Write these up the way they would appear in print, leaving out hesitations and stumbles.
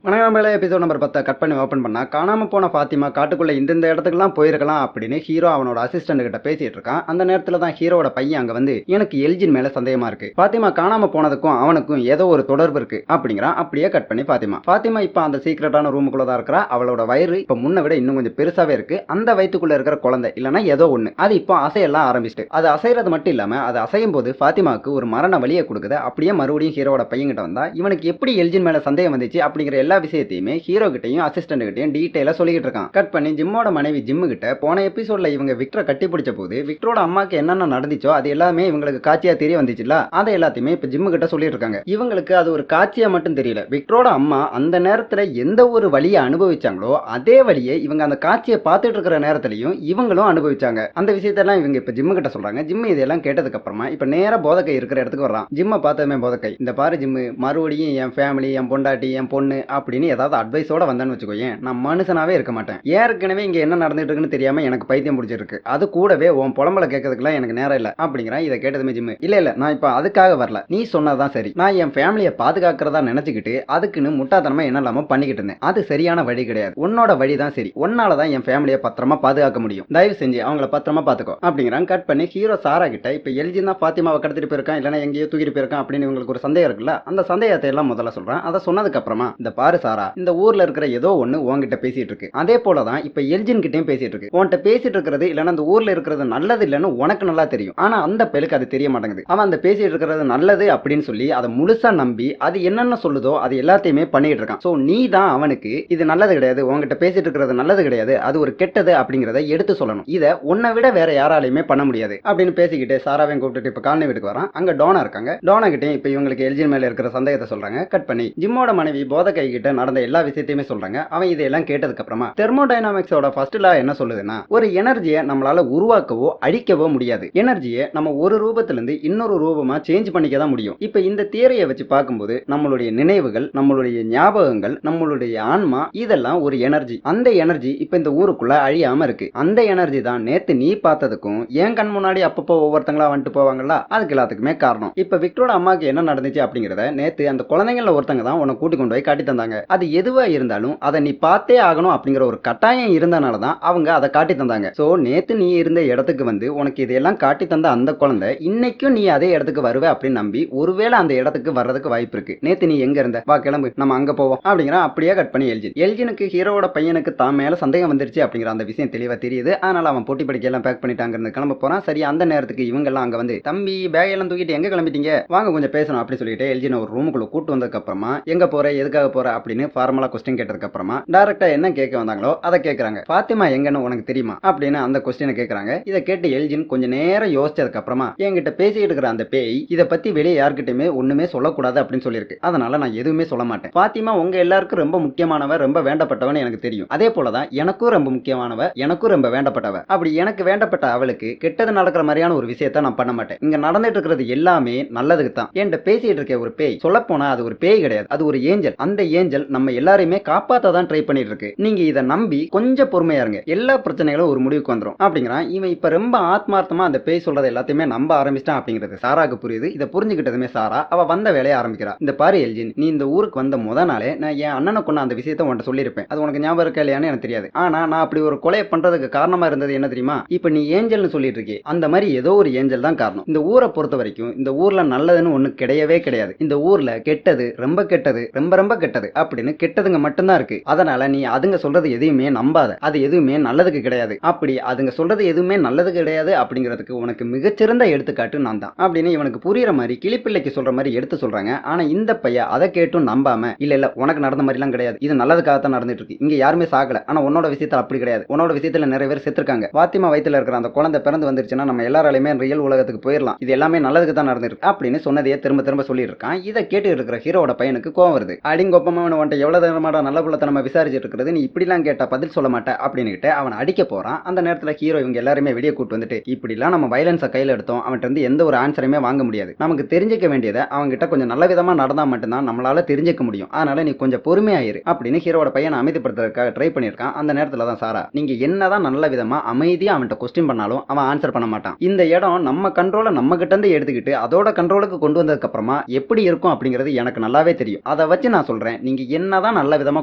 வணக்கம் episode number 10 cut பண்ணி open பண்ணா காணாம போன ஃபாத்திமா காட்டுக்குள்ள இந்த இடத்துக்குலாம் போயிருக்கலாம் அப்படின்னு ஹீரோ அவனோட அசிஸ்டன்ட் கிட்ட பேசிட்டு இருக்கான். அந்த நேரத்துல தான் ஹீரோட பையன் அங்க வந்து எனக்கு எல்ஜின் மேல சந்தேகமா இருக்கு, ஃபாத்திமா காணாம போனதுக்கும் அவனுக்கும் ஏதோ ஒரு தொடர்பு இருக்கு அப்படிங்கிறான். அப்படியே கட் பண்ணி ஃபாத்திமா இப்ப அந்த சீக்கிரட்டான ரூமுக்குள்ள தான் இருக்கிறா. அவளோட வயிறு இப்ப முன்ன விட இன்னும் கொஞ்சம் பெருசாவே இருக்கு. அந்த வயிற்றுக்குள்ள இருக்கிற குழந்தை இல்லனா ஏதோ ஒண்ணு அது இப்போ அசையெல்லாம் ஆரம்பிச்சிட்டு, அது அசைறது மட்டும் இல்லாம அது அசையும் போது ஃபாத்திமாவுக்கு ஒரு மரண வலியை கொடுக்குது. அப்படியே மறுபடியும் ஹீரோட பையன் கிட்ட வந்தா இவனுக்கு எப்படி எல்ஜின் மேல சந்தேகம் வந்துச்சு அப்படிங்கிற எல்லா விஷயத்தையுமே ஹீரோ கிட்டையும் அசிஸ்டன்ட் கிட்டையும் டீடைலா சொல்லிட்டு இருக்கான். கட் பண்ணி ஜிம்மோட மனைவி ஜிம்மு கிட்ட போன எபிசோட்ல இவங்க விக்டரை கட்டி பிடிச்ச போது விக்டரோட அம்மாக்கு என்னென்ன நடந்துச்சோ அது எல்லாமே இவங்களுக்கு காட்சியா தெரிய வந்துச்சுல, அதை எல்லாத்தையுமே இப்ப ஜிம்மு கிட்ட சொல்லிட்டு இருக்காங்க. இவங்களுக்கு அது ஒரு காட்சியா மட்டும் தெரியல, விக்டரோட அம்மா அந்த நேரத்துல எந்த ஒரு வழியை அனுபவிச்சாங்களோ அதே வழியை இவங்க அந்த காட்சியை பார்த்துட்டு இருக்கிற நேரத்திலையும் இவங்களும் அனுபவிச்சாங்க. அந்த விஷயத்தெல்லாம் இவங்க இப்ப ஜிம்மு கிட்ட சொல்றாங்க. ஜிம்மு இதெல்லாம் கேட்டதுக்கு அப்புறமா இப்ப நேரா போதக்கை இருக்கிற இடத்துக்கு வர்றான். ஜிம்மை பார்த்ததுமே போதக்கை, இந்த பாரு ஜிம்மு, மறுபடியும் என் ஃபேமிலி, என் பொண்டாட்டி, என் பொண்ணு அப்படின்னு ஏதாவது அட்வைஸோட வந்தேன்னு வச்சுக்கோயேன், நான் மனுஷனாவே இருக்க மாட்டேன். ஏற்கனவே இங்க என்ன நடந்துட்டு இருக்குன்னு தெரியாம எனக்கு பைத்தியம் பிடிச்சிருக்கு, அது கூடவே உன் புலம்பல கேட்கறதுக்குலாம் எனக்கு நேரம் இல்ல அப்படிங்கிறான். இதை கேட்டதுமே ஜிம்மு, இல்ல நான் இப்ப அதுக்காக வரல, நீ சொன்னதான் சரி, நான் என் ஃபேமிலியை பாதுகாக்கிறதா நினைச்சுக்கிட்டு அதுக்குன்னு முட்டாத்தனமா என்னெல்லாமோ பண்ணிக்கிட்டு இருந்தேன், அது சரியான வழி கிடையாது, உன்னோட வழிதான் சரி, உன்னாலதான் என் ஃபேமிலியை பத்திரமா பாதுகாக்க முடியும், தயவு செஞ்சு அவங்கள பத்திரமா பாத்துக்கோ அப்படிங்கிறான். கட் பண்ணி ஹீரோ சாரா கிட்ட இப்ப எல்ஜின் தான் ஃபாத்திமாவை கடத்திட்டு போயிருக்கான் இல்லனா எங்கேயோ தூக்கிட்டு போயிருக்கான் அப்படின்னு இவங்களுக்கு ஒரு சந்தேகம் இருக்குல்ல, அந்த சந்தேகத்தை எல்லாம் முதல்ல சொல்றான். அதை சொன்னதுக்கு அப்புறமா, இந்த பாரு சாரா, இந்த ஊர்ல இருக்கிற ஏதோ ஒண்ணு உன்கிட்ட பேசிட்டு இருக்கு, அதே போலதான் இப்ப எல்ஜின் கிட்டையும் பேசிட்டு இருக்கு. உன்கிட்ட பேசிட்டு இருக்கிறது இல்லனா அந்த ஊர்ல இருக்கிறது நல்லது இல்லன்னு உனக்கு நல்லா தெரியும், ஆனா அந்த பெலுக்கு அது தெரிய மாட்டேங்குது. அவன் அந்த பேசிட்டு இருக்கிறது நல்லது அப்படின்னு சொல்லி அதை முழுசா நம்பி அது என்னென்ன சொல்லுதோ அது எல்லாத்தையுமே பண்ணிட்டு இருக்கான். சோ நீ தான் அவனுக்கு இது நல்லது கிடையாது, உன்கிட்ட பேசிட்டு இருக்கிறது நல்லது கிடையாது, அது ஒரு கெட்டது அப்படிங்கறத எடுத்து சொல்லணும், இதை உன்னை விட வேற யாராலையுமே பண்ண முடியாது அப்படின்னு பேசிக்கிட்டு சாராவையும் கூப்பிட்டு இப்ப காலனி வீட்டுக்கு வரான். அங்க டோனா இருக்காங்க. டோனா கிட்டையும் இப்ப இவங்களுக்கு எல்ஜின் மேல இருக்கிற சந்தேகத்தை சொல்றாங்க. கட் பண்ணி ஜிம்மோட மனைவி போதக்கை கிட்ட நடந்த எல்லா விஷயத்தையுமே சொல்றாங்க. அவன் இதெல்லாம் கேட்டதுக்கு அப்புறமா தெர்மோடைனமிக்ஸோட ஃபர்ஸ்ட் லா என்ன சொல்லுதுன்னா, ஒரு எனர்ஜியை நம்மளால உருவாக்கவோ அழிக்கவோ முடியாது, எனர்ஜியை நம்ம ஒரு ரூபத்துல இருந்து இன்னொரு ரூபமா சேஞ்ச் பண்ணிக்க தான் முடியும். இப்ப இந்த தியரியை வச்சு பார்க்கும்போது நம்மளுடைய நினைவுகள், நம்மளுடைய ஞாபகங்கள், நம்மளுடைய ஆன்மா இதெல்லாம் ஒரு எனர்ஜி. அந்த எனர்ஜி இப்ப இந்த ஊருக்குள்ள அழியாம இருக்கு. அந்த எனர்ஜி தான் நேத்து நீ பார்த்ததுக்கும் என் கண் முன்னாடி அப்பப்போ ஒவ்வொருத்தங்களா வந்துட்டு போவாங்கல்ல, அதுக்கு எல்லாத்துக்குமே காரணம். இப்ப விக்டரோட அம்மாக்கு என்ன நடந்துச்சு அப்படிங்கறத நேத்து அந்த குழந்தைங்கள ஒருத்தங்க தான் உன்னை கூட்டி கொண்டு போய் காட்டி தந்தாங்க. அது எதுவா இருந்தாலும் அதை நீ பார்த்தே ஆகணும் அப்படிங்கிற ஒரு கட்டாயம் இருந்தனால தான் அவங்க அதை காட்டி தந்தாங்க. சோ நேத்து நீ இருந்த இடத்துக்கு வந்து உனக்கு இதெல்லாம் காட்டி தந்த அந்த குழந்தை இன்னைக்கும் நீ அதே இடத்துக்கு வருவ அப்படின்னு நம்பி ஒருவேளை அந்த இடத்துக்கு வர்றதுக்கு வாய்ப்பு இருக்கு. நேத்து நீ எங்க இருந்த, வா கிளம்பு நம்ம அங்க போவோம் அப்படிங்கிற. அப்படியே கட் பண்ணி எல்ஜினுக்கு ஹீரோட பையனுக்கு தான் மேல சந்தேகம் வந்துருச்சு அப்படிங்கிற அந்த விஷயம் தெளிவா தெரியுது. அதனால அவன் போட்டி படிக்க எல்லாம் பேக் பண்ணிட்டாங்க, கிளம்ப போறான். சரி, அந்த நேரத்துக்கு இவங்க எல்லாம் அங்க வந்து, தம்பி பேக் எல்லாம் தூக்கிட்டு எங்க கிளம்பிட்டீங்க, வாங்க கொஞ்சம் பேசணும் அப்படி சொல்லிட்டு எல்ஜின் ஒரு ரூமுக்குள்ள கூட்டு வந்ததுக்கு அப்புறமா எங்க போற எதுக்காக போற அப்படின்னு ஃபார்மலா கொஸ்டின் கேட்டதுக்கு அப்புறமா டைரக்டா என்ன கேட்க வந்தாங்களோ அதை கேட்கறாங்க. ஃபாத்திமா எங்கன்னு உனக்கு தெரியுமா அப்படின்னு அந்த கொஸ்டினை கேட்கறாங்க. இதை கேட்டு எல்ஜின் கொஞ்ச நேரம் யோசிச்சதுக்கு அப்புறமா, என்கிட்ட பேசிட்டு இருக்கிற அந்த பேய் இதை பத்தி வெளியே யார்கிட்டயுமே ஒண்ணுமே சொல்லக்கூடாது அப்படின்னு சொல்லியிருக்கு, அதனால நான் எதுவுமே சொல்ல மாட்டேன். ஃபாத்திமா உங்க எல்லாருக்கும் ரொம்ப முக்கியமானவ, ரொம்ப வேண்டப்பட்டவன் எனக்கு தெரியும், அதே போலதான் எனக்கும் ரொம்ப முக்கியமானவ, எனக்கும் ரொம்ப வேண்டப்பட்டவ. அப்படி எனக்கு வேண்டப்பட்ட அவளுக்கு கெட்டது நடக்கிற மாதிரியான ஒரு விஷயத்த நான் பண்ண மாட்டேன். இங்க நடந்துட்டு இருக்கிறது எல்லாமே நல்லதுக்கு தான். என்கிட்ட பேசிட்டு இருக்க ஒரு பேய், சொல்ல போனா அது ஒரு பேய் கிடையாது, அது ஒரு ஏஞ்சல். அந்த ஏஞ்சல் நம்ம எல்லாரையுமே காப்பாத்த தான் ட்ரை பண்ணிட்டு இருக்கு. நீங்க இதை நம்பி கொஞ்சம் பொறுமையா இருங்க, எல்லா பிரச்சனைகளும் ஒரு முடிவுக்கு வந்துடும் அப்படிங்கிறான். இவன் இப்ப ரொம்ப ஆத்மார்த்தமா அந்த பேய் சொல்றது எல்லாத்தையுமே நம்ப ஆரம்பிச்சிட்டான் அப்படிங்கிறது சாராக்கு புரியுது. இதை புரிஞ்சுக்கிட்டதுமே சாரா அவ வந்த வேலையை ஆரம்பிக்கிறா. இந்த பாரு எல்ஜின், நீ இந்த ஊருக்கு வந்த முத நாளே நான் என் அண்ணனை கொண்ட அந்த விஷயத்தை உன்கிட்ட சொல்லியிருப்பேன், அது உனக்கு ஞாபகம் இருக்கா இல்லையான்னு எனக்கு தெரியாது, ஆனா நான் அப்படி ஒரு கொலையை பண்றதுக்கு காரணமா இருந்தது என்ன தெரியுமா, இப்ப நீ ஏஞ்சல்னு சொல்லிட்டு இருக்கே, அந்த மாதிரி ஏதோ ஒரு ஏஞ்சல் தான் காரணம். இந்த ஊரை பொறுத்த வரைக்கும் இந்த ஊர்ல நல்லதுன்னு ஒண்ணு கிடையவே கிடையாது. இந்த ஊர்ல கெட்டது, ரொம்ப கெட்டது, ரொம்ப ரொம்ப கெட்டது அப்படின்னு கெட்டதுங்க மட்டும்தான் இருக்கு. அதனால நீ அதுங்க சொல்றது எதையுமே நம்பாத, அது எதுவுமே நல்லதுக்கு கிடையாது. அப்படி அதுங்க சொல்றது எதுவுமே நல்லது கிடையாது அப்படிங்கிறதுக்கு உனக்கு மிகச்சிறந்த எடுத்துக்காட்டு நான் தான் அப்படின்னு இவனுக்கு புரியுற மாதிரி கிளிப்பிள்ளைக்கு சொல்ற மாதிரி எடுத்து சொல்றாங்க. ஆனா இந்த பையன் அதை கேட்டும் நம்பாம, இல்ல உனக்கு நடந்த மாதிரி எல்லாம் கிடையாது, இது நல்லதுக்காகத்தான் நடந்துட்டு இருக்கு, இங்க யாருமே சாகல, ஆனா உன்னோட விஷயத்துல அப்படி கிடையாது, உன்னோட விஷயத்துல நிறைய பேர் செத்துருக்காங்க, ஃபாத்திமா வயித்துல இருக்கிற அந்த குழந்தை பிறந்து வந்துருச்சுன்னா நம்ம எல்லாராலையுமே ரியல் உலகத்துக்கு போயிடலாம், இது எல்லாமே நல்லதுக்கு தான் நடந்துருக்கு அப்படின்னு சொன்னதையே திரும்ப திரும்ப சொல்லிட்டு இருக்கான். இதை கேட்டு இருக்கிற ஹீரோட பையனுக்கு கோவம் வருது. அடிங்கொப்பமா உன்ட்ட எவ்வளவு நேரமாடா நல்ல புள்ளத்தை நம்ம விசாரிச்சுட்டு இருக்கிறது, நீ இப்படிலாம் கேட்டா பதில் சொல்ல மாட்டேன் அப்படின்னு அவன் அடிக்க போறான். அந்த நேரத்துல ஹீரோ இவங்க எல்லாருமே வெளியே கூட்டு வந்துட்டு, இப்படிலாம் நம்ம வயலன்ஸை கையில எடுத்தோம், அவன்கிட்ட இருந்து எந்த ஒரு ஆன்சரையுமே வாங்க முடியாது, நமக்கு தெரிஞ்சுக்க வேண்டியதை அவங்ககிட்ட கொஞ்சம் நல்ல விதமா நடந்தா மட்டும்தான் நம்மளால தெரிஞ்சுக்க முடியும், அதனால நீ கொஞ்சம் பொறுமையாயிரு அப்படின்னு ஹீரோட பையனை அமைதிப்படுத்துறதுக்காக ட்ரை பண்ணிருக்கான். அந்த நேரத்துல தான் சாரா, நீங்க என்னதான் நல்ல விதமா அமைதியா அவன்கிட்ட கொஸ்டின் பண்ணாலும் அவன் ஆன்சர் பண்ண மாட்டான், இந்த இடம் நம்ம கண்ட்ரோல நம்ம கிட்ட இருந்து எடுத்துக்கிட்டு அதோட கண்ட்ரோலுக்கு கொண்டு வந்ததுக்கு அப்புறமா எப்படி இருக்கும் அப்படிங்கிறது எனக்கு நல்லாவே தெரியும், அதை வச்சு நான் சொல்றேன், நீங்க நீங்க என்னதான் நல்ல விதமா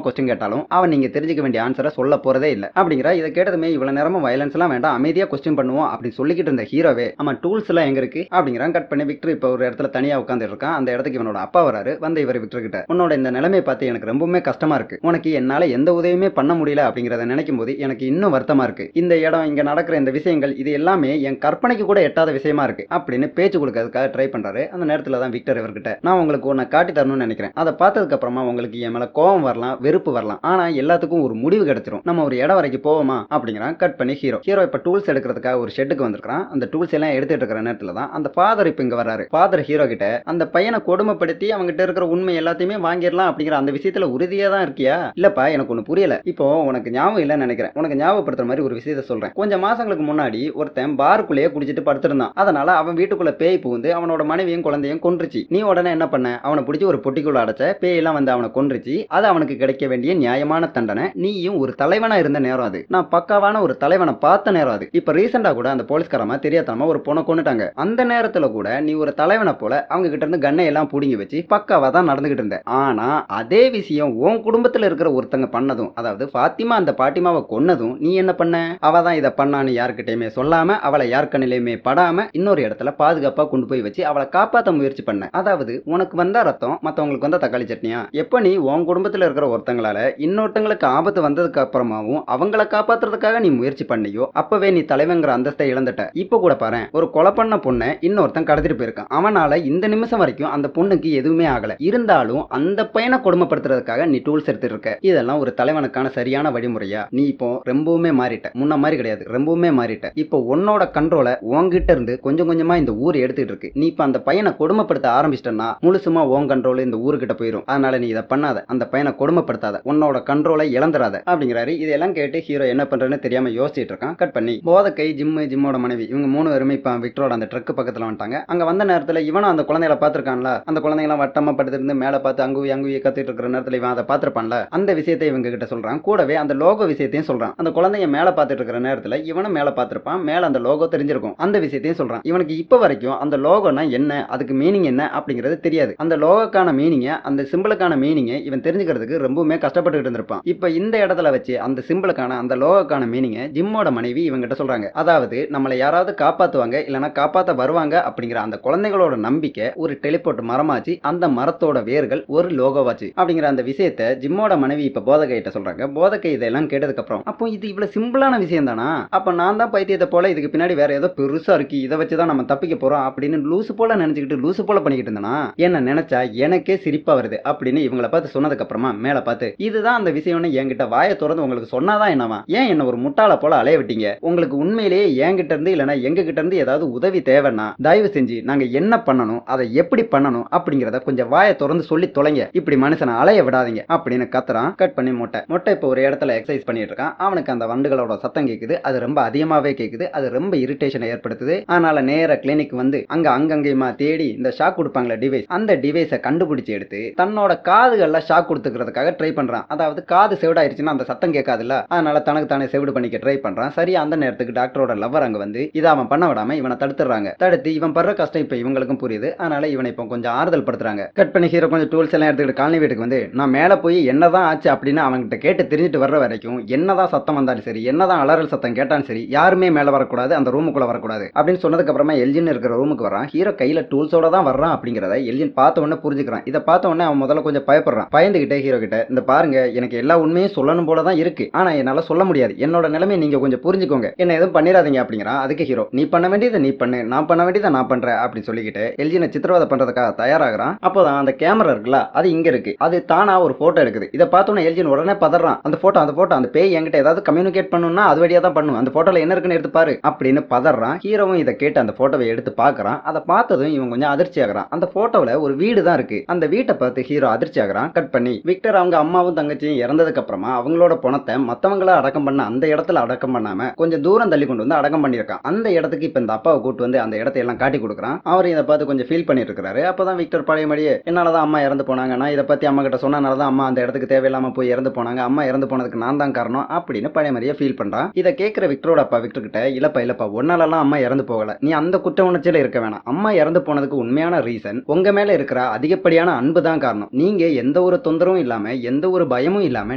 கொஸ்டின் கேட்டாலும் அவன் நீங்க தெரிஞ்சுக்க வேண்டிய ஆன்சரை சொல்ல போறதே இல்ல அப்படிங்கிற. இதை கேட்டதுமே இவ்வளவு நேரமும் வயலன்ஸ் எல்லாம் வேண்டாம், அமைதியா கொஸ்டின் பண்ணுவோம் அப்படின்னு சொல்லிக்கிட்டு இருந்த ஹீரோவே ஆமா டூல்ஸ் எல்லாம் எங்க இருக்கு அப்படிங்கிறான். கட் பண்ணி விக்டர் இப்ப ஒரு இடத்துல தனியா உட்கார்ந்து இருக்கான். அந்த இடத்துக்கு இவனோட அப்பா வராரு. வந்து இவர் விக்டர் கிட்ட உன்னோட இந்த நிலைமையை பார்த்து எனக்கு ரொம்பவுமே கஷ்டமா இருக்கு, உனக்கு என்னால எந்த உதவியுமே பண்ண முடியல அப்படிங்கறத நினைக்கும் போது எனக்கு இன்னும் வருத்தமா இருக்கு. இந்த இடம், இங்க நடக்கிற இந்த விஷயங்கள், இது எல்லாமே என் கற்பனைக்கு கூட எட்டாத விஷயமா இருக்கு அப்படின்னு பேச்சு கொடுக்கறதுக்காக ட்ரை பண்றாரு. அந்த நேரத்துல தான் விக்டர் இவர்கிட்ட நான் உங்களுக்கு ஒன்னு காட்டி தரணும்னு நினைக்கிறேன், அதை பார்த்ததுக்கு அப்புறமா உங்களுக்கு என் மேல கோபம் வரலாம், வெறுப்பு வரலாம், ஆனா எல்லாத்துக்கும் ஒரு முடிவு கிடைச்சிரும், நம்ம ஒரு இடம் வரைக்கும் போவோமா அப்படிங்கிறான். கட் பண்ணி ஹீரோ இப்ப டூல்ஸ் எடுக்கிறதுக்காக ஒரு ஷெட்டுக்கு வந்திருக்கான். அந்த டூல்ஸ் எல்லாம் எடுத்துட்டு இருக்கிற நேரத்துல தான் அந்த ஃபாதர் இப்ப இங்க வராரு. ஃபாதர் ஹீரோ கிட்ட அந்த பையனை கொடுமைப்படுத்தி அவங்ககிட்ட இருக்கிற உண்மை எல்லாத்தையுமே வாங்கிடலாம் அப்படிங்கிற அந்த விஷயத்துல உறுதியா தான் இருக்கியா? இல்லப்பா எனக்கு ஒண்ணு புரியல, இப்போ உனக்கு ஞாபகம் இல்லைன்னு நினைக்கிறேன், உனக்கு ஞாபகப்படுத்துற மாதிரி ஒரு விஷயத்த சொல்றேன். கொஞ்சம் மாசங்களுக்கு முன்னாடி ஒருத்தன் பாருக்குள்ளேயே குடிச்சிட்டு படுத்திருந்தான். அதனால அவன் வீட்டுக்குள்ள பேய் புகுந்து அவனோட மனைவியும் குழந்தையும் கொன்றுச்சு. நீ உடனே என்ன பண்ண? அவனை பிடிச்சி ஒரு பொட்டிக்குள்ள அடைச்ச. பேய் எல்லாம் வந்து அவனை கொன்றுச்சு. அது அவனுக்கு கிடைக்க வேண்டிய நியாயமான தண்டனை. நீயும் ஒரு தலைவனா இருந்த நேரம் அது, நான் பக்காவான ஒரு தலைவனை பார்த்த நேரம் அது. இப்ப ரீசெண்டா கூட அந்த போலீஸ்காரமா தெரியாதனமா ஒரு பொண்ணை கொண்டுட்டாங்க. அந்த நேரத்துல கூட நீ ஒரு தலைவனை போல அவங்க கிட்ட இருந்து கண்ணை எல்லாம் புடுங்கி வச்சு பக்காவா தான் நடந்துகிட்டு இருந்த. ஆனா அதே விஷயம் உன் குடும்பத்துல இருக்கிற ஒருத்தங்க பண்ணதும், அதாவது பாத்திமா அந்த பாட்டிமாவை கொன்னதும் நீ என்ன பண்ண? அவ தான் இதை பண்ணான்னு யாருக்கிட்டையுமே சொல்லாம, அவளை யார் கண்ணிலையுமே படாம இன்னொரு இடத்துல பாதுகாப்பா கொண்டு போய் வச்சு அவளை காப்பாற்ற முயற்சி பண்ண. அதாவது உனக்கு வந்தா ரத்தம், மத்தவங்களுக்கு வந்தா தக்காளி சட்னியா? எப்ப நீ உன் குடும்பத்துல இருக்கிற ஒருத்தங்களால இன்னொருத்தங்களுக்கு ஆபத்து வந்ததுக்கு அப்புறமாவும் அவங்களை காப்பாத்துறதுக்காக நீ முயற்சி பண்ணியோ அப்பவே நீ தலைவங்கிற அந்தஸ்தை இழந்துட்ட. இப்ப கூட பாரு, ஒரு கொலை பண்ண பொண்ணை இன்னொருத்தன் கடத்திட்டு போயிருக்கான். அவனால இந்த நிமிஷம் வரைக்கும் அந்த பொண்ணுக்கு எதுவுமே ஆகல. இருந்தாலும் அந்த பையனை கொடுமைப்படுத்துறதுக்காக நீ டூல்ஸ் எடுத்துட்டு இருக்க. இதெல்லாம் ஒரு தலைவனுக்கான சரியான வழிமுறையா? நீ இப்போ ரொம்பவுமே மாறிட்ட, முன்ன மாதிரி கிடையாது, ரொம்பவுமே மாறிட்ட. இப்போ உன்னோட கண்ட்ரோலை உன்கிட்ட இருந்து கொஞ்சம் கொஞ்சமா இந்த ஊர் எடுத்துட்டு இருக்கு. நீ இப்ப அந்த பையனை கொடுமைப்படுத்த ஆரம்பிச்சிட்டனா முழுசுமா உன் கண்ட்ரோல் இந்த ஊருக்கிட்ட போயிடும். அதனால நீ இதை பண்ணாத, அந்த பையனை கொடுமைப்படுத்தாத, உன்னோட கண்ட்ரோலை இழந்துராத அப்படிங்கிறாரு. இதெல்லாம் கேட்டு ஹீரோ என்ன பண்றேன்னு தெரியாம யோசிச்சுட்டு இருக்கான். கட் பண்ணி போதக்கை, ஜிம்மோட மனைவி, இவங்க 3 பேருமே இப்ப விக்டரோட அந்த ட்ரக் பக்கத்துல வந்துட்டாங்க. அங்க வந்த நேரத்துல இவனும் அந்த குழந்தைகளை பார்த்திருக்கான்ல, அந்த குழந்தைங்களாம் வட்டமா படுத்திருந்து மேல பார்த்து அங்குவி கத்திட்டு இருக்கிற நேரத்துல இவன் அதை பார்த்திருப்பான்ல, அந்த விஷயத்தை இவங்க கிட்ட சொல்றான். கூடவே அந்த லோகோ விஷயத்தையும் சொல்றான். அந்த குழந்தைங்க மேல பார்த்துட்டு இருக்கிற நேரத்துல இவனும் மேல பார்த்திருப்பான், மேல அந்த லோகோ தெரிஞ்சிருக்கும். அந்த விஷயத்தையும் சொல்றான். இவனுக்கு இப்ப வரைக்கும் அந்த லோகோனா என்ன, அதுக்கு மீனிங் என்ன அப்படிங்கிறது தெரியாது. அந்த லோகோக்கான மீனிங்க, அந்த சிம்பிளுக்கான மீனிங்க இவன் தெரிஞ்சுக்கிறதுக்கு ரொம்பவுமே கஷ்டப்பட்டு இருந்திருப்பான். இப்ப இந்த இடத்துல வச்சு அந்த சிம்பிளுக்கான அந்த லோகோக்கான மீனிங்க ஜிம்மோட மனைவி இவங்கிட்ட சொல்றாங்க. அதாவது நம்மளை யாராவது காப்பாத்துவாங்க இல்லைன்னா காப்பாத்த வருவாங்க அப்படிங்கிற அந்த குழந்தைகளோட நம்பிக்கை ஒரு டெலிபோர்ட் மரமாச்சு, அந்த மரத்தோட வேர்கள் ஒரு லோகோவாச்சு அப்படிங்கிற அந்த விஷயத்தை ஜிம்மோட மனைவி இப்ப போதகைட்ட சொல்றாங்க. போதகை இதெல்லாம் கேட்டதுக்கு அப்புறம் அப்போ இது இவ்வளவு சிம்பிளான விஷயம் தானா? அப்ப நான் தான் பைத்தியத்தை போல இதுக்கு பின்னாடி வேற ஏதோ பெருசா இருக்கு, இதை வச்சுதான் நம்ம தப்பிக்க போறோம் அப்படின்னு லூசு போல நினைச்சுக்கிட்டு லூசு போல பண்ணிக்கிட்டு இருந்தானா? என்ன நினைச்சா எனக்கே சிரிப்பா வருது அப்படின்னு இவங்களை பார்த்து சொன்னதுக்கு அப்புறமா மேல பார்த்து இதுதான் அந்த விஷயம்னு என்கிட்ட வாயை திறந்து உங்களுக்கு சொன்னாதான் என்னவா? ஏன் என்ன ஒரு முட்டாளை போல அலைய விட்டீங்க? உங்களுக்கு உண்மையிலேயே என்கிட்ட இருந்து இல்லைன்னா எங்க கிட்ட இருந்து ஏதாவது உதவி தேவைன்னா தயவு செஞ்சு நாங்க என்ன பண்ணணும், அதை எப்படி பண்ணணும் அப்படிங்கறத கொஞ்சம் வாயை திறந்து சொல்லி தொலைங்க. இப்படி மனுஷனை அலைய விடாதீங்க அப்படின்னு கத்துறான். கட் பண்ணி மொட்டை இப்ப ஒரு இடத்துல எக்ஸசைஸ் பண்ணிட்டு இருக்கான். அவனுக்கு அந்த வண்டுகளோட சத்தம் கேக்குது. அது ரொம்ப அதிகமாவே கேக்குது. அது ரொம்ப இரிட்டேஷனை ஏற்படுத்துது. அதனால நேர கிளினிக் வந்து அங்கங்கேயுமா தேடி இந்த ஷாக் கொடுப்பாங்களே டிவைஸ், அந்த டிவைஸை கண்டுபிடிச்சு எடுத்து தன்னோட காதுகள்ல ஷாக் கொடுத்துக்கிறதுக்காக ட்ரை பண்றான். அதாவது காது செவிடாயிருச்சுன்னா அந்த சத்தம் கேட்காதுல்ல, அதனால தனக்கு தானே செவிடு பண்ணிக்க ட்ரை பண்றான். சரியா அந்த நேரத்துக்கு டாக்டரோட லவர் அங்க வந்து இதை அவன் பண்ண விடாம இவனை தடுத்துறாங்க. தடுத்து இவன் படுற கஷ்டம் இப்ப இவங்களுக்கும் புரியுது. அதனால இவனை இப்போ கொஞ்சம் ஆறுதல் படுத்துறாங்க. கட் பண்ணி ஹீரோ கொஞ்சம் டூல்ஸ் எல்லாம் எடுத்துக்கிட்டு காலனி வீட்டுக்கு வந்து நான் மேல போய் என்னதான் ஆச்சு அப்படின்னு அவன்கிட்ட கேட்டு தெரிஞ்சுட்டு வர்ற வரைக்கும் என்னதான் சத்தம் வந்தாலும் சரி, என்னதான் அலறல் சத்தம் கேட்டாலும் சரி, யாருமே மேல வரக்கூடாது, அந்த ரூமுக்குள்ள வரக்கூடாது அப்படின்னு சொன்னதுக்கு அப்புறமா எல்ஜின் இருக்கிற ரூமுக்கு வரான். ஹீரோ கையில டூல்ஸோட தான் வர்றான் அப்படிங்கறத எல்ஜின் பார்த்த உடனே புரிஞ்சுக்கிறான். இதை பார்த்த உடனே அவன் முதல்ல கொஞ்சம் பயப்படுறான். பயந்துகிட்டே ஹீரோ கிட்ட இந்த பாருங்க, எனக்கு எல்லா உண்மையும் சொல்லணும் போலதான் இருக்கு, ஆனா என்னால சொல்ல முடியாது, என்னோட நிலைமை நீங்க கொஞ்சம் புரிஞ்சுக்கோங்க, என்ன எதுவும் பண்ணிடாதீங்க அப்படிங்கிறான். அதுக்கு ஹீரோ நீ பண்ண வேண்டியதை நீ பண்ணு, நான் பண்ண வேண்டியதை நான் பண்றேன் அப்படின்னு சொல்லிக்கிட்டு எல்ஜினை சித்திரவதை பண்றதுக்காக தயாராகிறான். அப்போதான் அந்த கேமரா இருக்குல்ல, அது இங்க இருக்கு, அது தானா ஒரு போட்டோ எடுக்குது. இதை பார்த்தோன்னே எல்ஜின் உடனே பதறான். அந்த போட்டோ அந்த பேய் என்கிட்ட ஏதாவது கம்யூனிகேட் பண்ணணும்னா அது வழியா தான் பண்ணும், அந்த போட்டோல என்ன இருக்குன்னு எடுத்து பாரு அப்படின்னு பதறான். ஹீரோவும் இதை கேட்டு அந்த போட்டோவை எடுத்து பாக்குறான். அதை பார்த்ததும் இவன் கொஞ்சம் அதிர்ச்சி ஆகிறான். அந்த போட்டோல ஒரு வீடு தான் இருக்கு. அந்த வீட்டை பார்த்து ஹீரோ அதிர்ச்சி ஆகிறான். கட் பண்ணி விக்டர் அவங்க அம்மாவும் தங்கச்சியும் இறந்ததுக்கு அப்புறமா அவங்களோட பணத்தை மத்தவங்கள அடக்கம் பண்ண அந்த இடத்துல அடக்கம் பண்ணாம கொஞ்சம் தூரம் தள்ளி கொண்டு வந்து அடக்கம் பண்ணிருக்கான். அந்த இடத்துக்கு இப்ப இந்த அப்பாவை கூட்டு வந்து அந்த இடத்தை எல்லாம் காட்டி கொடுக்குறான். அவர் இதை பார்த்து கொஞ்சம் ஃபீல் பண்ணிட்டு இருக்காரு. அப்பதான் விக்டர் பழைய மாதிரியே என்னாலதான் அம்மா இறந்து போனாங்க, நான் இதை பத்தி அம்மா கிட்ட சொன்னனாலதான் அம்மா அந்த இடத்துக்கு தேவையில்லாம போய் இறந்து போனாங்க, அம்மா இறந்து போனதுக்கு நான் தான் காரணம் அப்படின்னு பழைய மாதிரியே ஃபீல் பண்றான். இதை கேட்கிற விக்டரோட அப்பா விக்டர் கிட்ட இல்லப்பா ஒன்னாலலாம் அம்மா இறந்து போகல, நீ அந்த குற்ற உணர்ச்சியில இருக்க வேணாம், அம்மா இறந்து போனதுக்கு உண்மையான ரீசன் உங்க மேல இருக்கிற அதிகப்படியான அன்பு தான் காரணம், நீங்க எந்த எந்த ஒரு தொந்தரவும் இல்லாம எந்த ஒரு பயமும் இல்லாம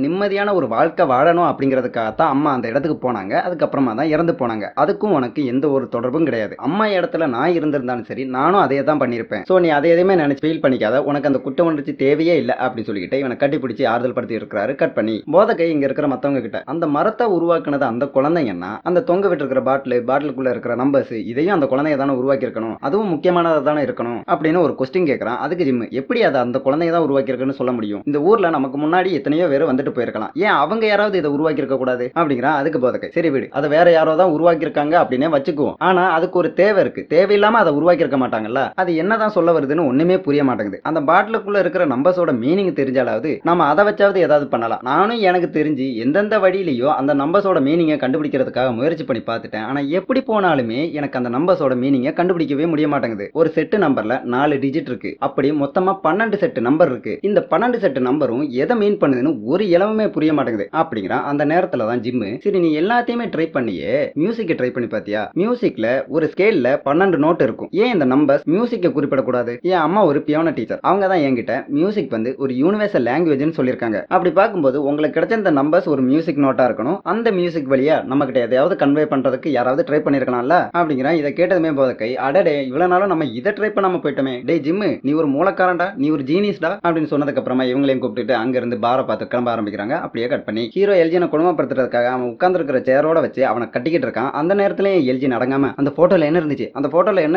நிம்மதியான ஒரு வாழ்க்கை வாழணும் அப்படிங்கிறதுக்காகத்தான் அம்மா அந்த இடத்துக்கு போனாங்க. அதுக்கப்புறமா தான் இறந்து போனாங்க. அதுக்கும் உனக்கு எந்த ஒரு தொடர்பும் கிடையாது. அம்மா இடத்துல நான் இருந்திருந்தாலும் சரி நானும் அதே தான் பண்ணியிருப்பேன். சோ நீ அதை எதையுமே நினைச்சு ஃபீல் பண்ணிக்காத. உனக்கு அந்த குற்ற உணர்ச்சி தேவையே இல்லை அப்படின்னு சொல்லிக்கிட்டு இவனை கட்டி பிடிச்சி ஆறுதல் படுத்தி இருக்கிறாரு. கட் பண்ணி போதகை இங்க இருக்கிற மத்தவங்க கிட்ட அந்த மரத்தை உருவாக்குனது அந்த குழந்தைங்கன்னா அந்த தொங்க விட்டு இருக்கிற பாட்டிலுக்குள்ள இருக்கிற நம்பர்ஸ் இதையும் அந்த குழந்தைய தானே உருவாக்கி இருக்கணும். அதுவும் முக்கியமானதா தானே இருக்கணும் அப்படின்னு ஒரு கொஸ்டின் கேட்கறான். அதுக்கு ஜிம் எப்படி அதை அந்த குழந்தைய தான் உருவாக்கி இருக்குன்னு சொல்ல முடியும்? இந்த ஊர்ல நமக்கு முன்னாடி எத்தனையோ பேர் வந்துட்டு போயிருக்கலாம். ஏன் அவங்க யாராவது இதை உருவாக்கி இருக்க கூடாது அப்படிங்கிறா. அதுக்கு போதகை சரி விடு, அதை வேற யாரோ தான் உருவாக்கி இருக்காங்க அப்படின்னே வச்சுக்குவோம். ஆனா அதுக்கு ஒரு தேவை இருக்கு. தேவையில்லாம அதை உருவாக்கி இருக்க மாட்டாங்கல்ல. அது என்னதான் சொல்ல வருதுன்னு ஒண்ணுமே புரிய மாட்டேங்குது. அந்த பாட்டிலுக்குள்ள இருக்கிற நம்பர்ஸோட மீனிங் தெரிஞ்சாலாவது நம்ம அதை வச்சாவது ஏதாவது பண்ணலாம். நானும் எனக்கு தெரிஞ்சு எந்தெந்த வழியிலையோ அந்த நம்பர்ஸோட மீனிங்கை கண்டுபிடிக்கிறதுக்காக முயற்சி பண்ணி பார்த்துட்டேன். ஆனா எப்படி போனாலுமே எனக்கு அந்த நம்பர்ஸோட மீனிங்கை கண்டுபிடிக்கவே முடிய மாட்டேங்குது. ஒரு செட்டு நம்பர்ல 4 டிஜிட் இருக்கு. அப்படி மொத்தமா 12 செட்டு நம்பர் இருக்கு. இந்த 12 செட்டு நம்பரும் எதை மீன் பண்ணுதுன்னு ஒரு இலவமே புரிய மாட்டேங்குது அப்படிங்கிறான். அந்த நேரத்துல தான் ஜிம்மு சரி நீ எல்லாத்தையுமே ட்ரை பண்ணியே மியூசிக்கை ட்ரை பண்ணி பாத்தியா? மியூசிக்ல ஒரு ஸ்கேல்ல 12 நோட் இருக்கும். ஏன் இந்த நம்பர்ஸ் மியூசிக்கை குறிப்பிடக்கூடாது? என் அம்மா ஒரு பியானோ டீச்சர். அவங்க தான் என்கிட்ட மியூசிக் வந்து ஒரு யூனிவர்சல் லாங்குவேஜ்னு சொல்லியிருக்காங்க. அப்படி பார்க்கும்போது உங்களுக்கு கிடைச்ச இந்த நம்பர்ஸ் ஒரு மியூசிக் நோட்டா இருக்கணும். அந்த மியூசிக் வழியா நம்ம கிட்ட எதையாவது கன்வே பண்றதுக்கு யாராவது ட்ரை பண்ணிருக்கலாம்ல அப்படிங்கிறான். இதை கேட்டதுமே போதகை அடடே இவ்வளவு நாளும் நம்ம இதை ட்ரை பண்ணாம போயிட்டோமே. டே ஜிம்மு நீ ஒரு மூலக்காரன்டா, நீ ஒரு ஜீனியஸ்டா அப்படின்னு சொன்னதுக்கு அப்புறமா இவங்களையும் கூப்பிட்டு அங்க இருந்து பார பார்த்து கிளம்ப ஆரம்பிக்கிறாங்க. அப்படியே கட் பண்ணி ஹீரோ எல்ஜினை குடும்பப்படுத்துறதுக்காக அவன் உட்கார்ந்து இருக்கிற சேரோட வச்சு அவனை கட்டிக்கிட்டு இருக்கான். அந்த நேரத்திலேயே எல்ஜி அடங்காம அந்த போட்டோல என்ன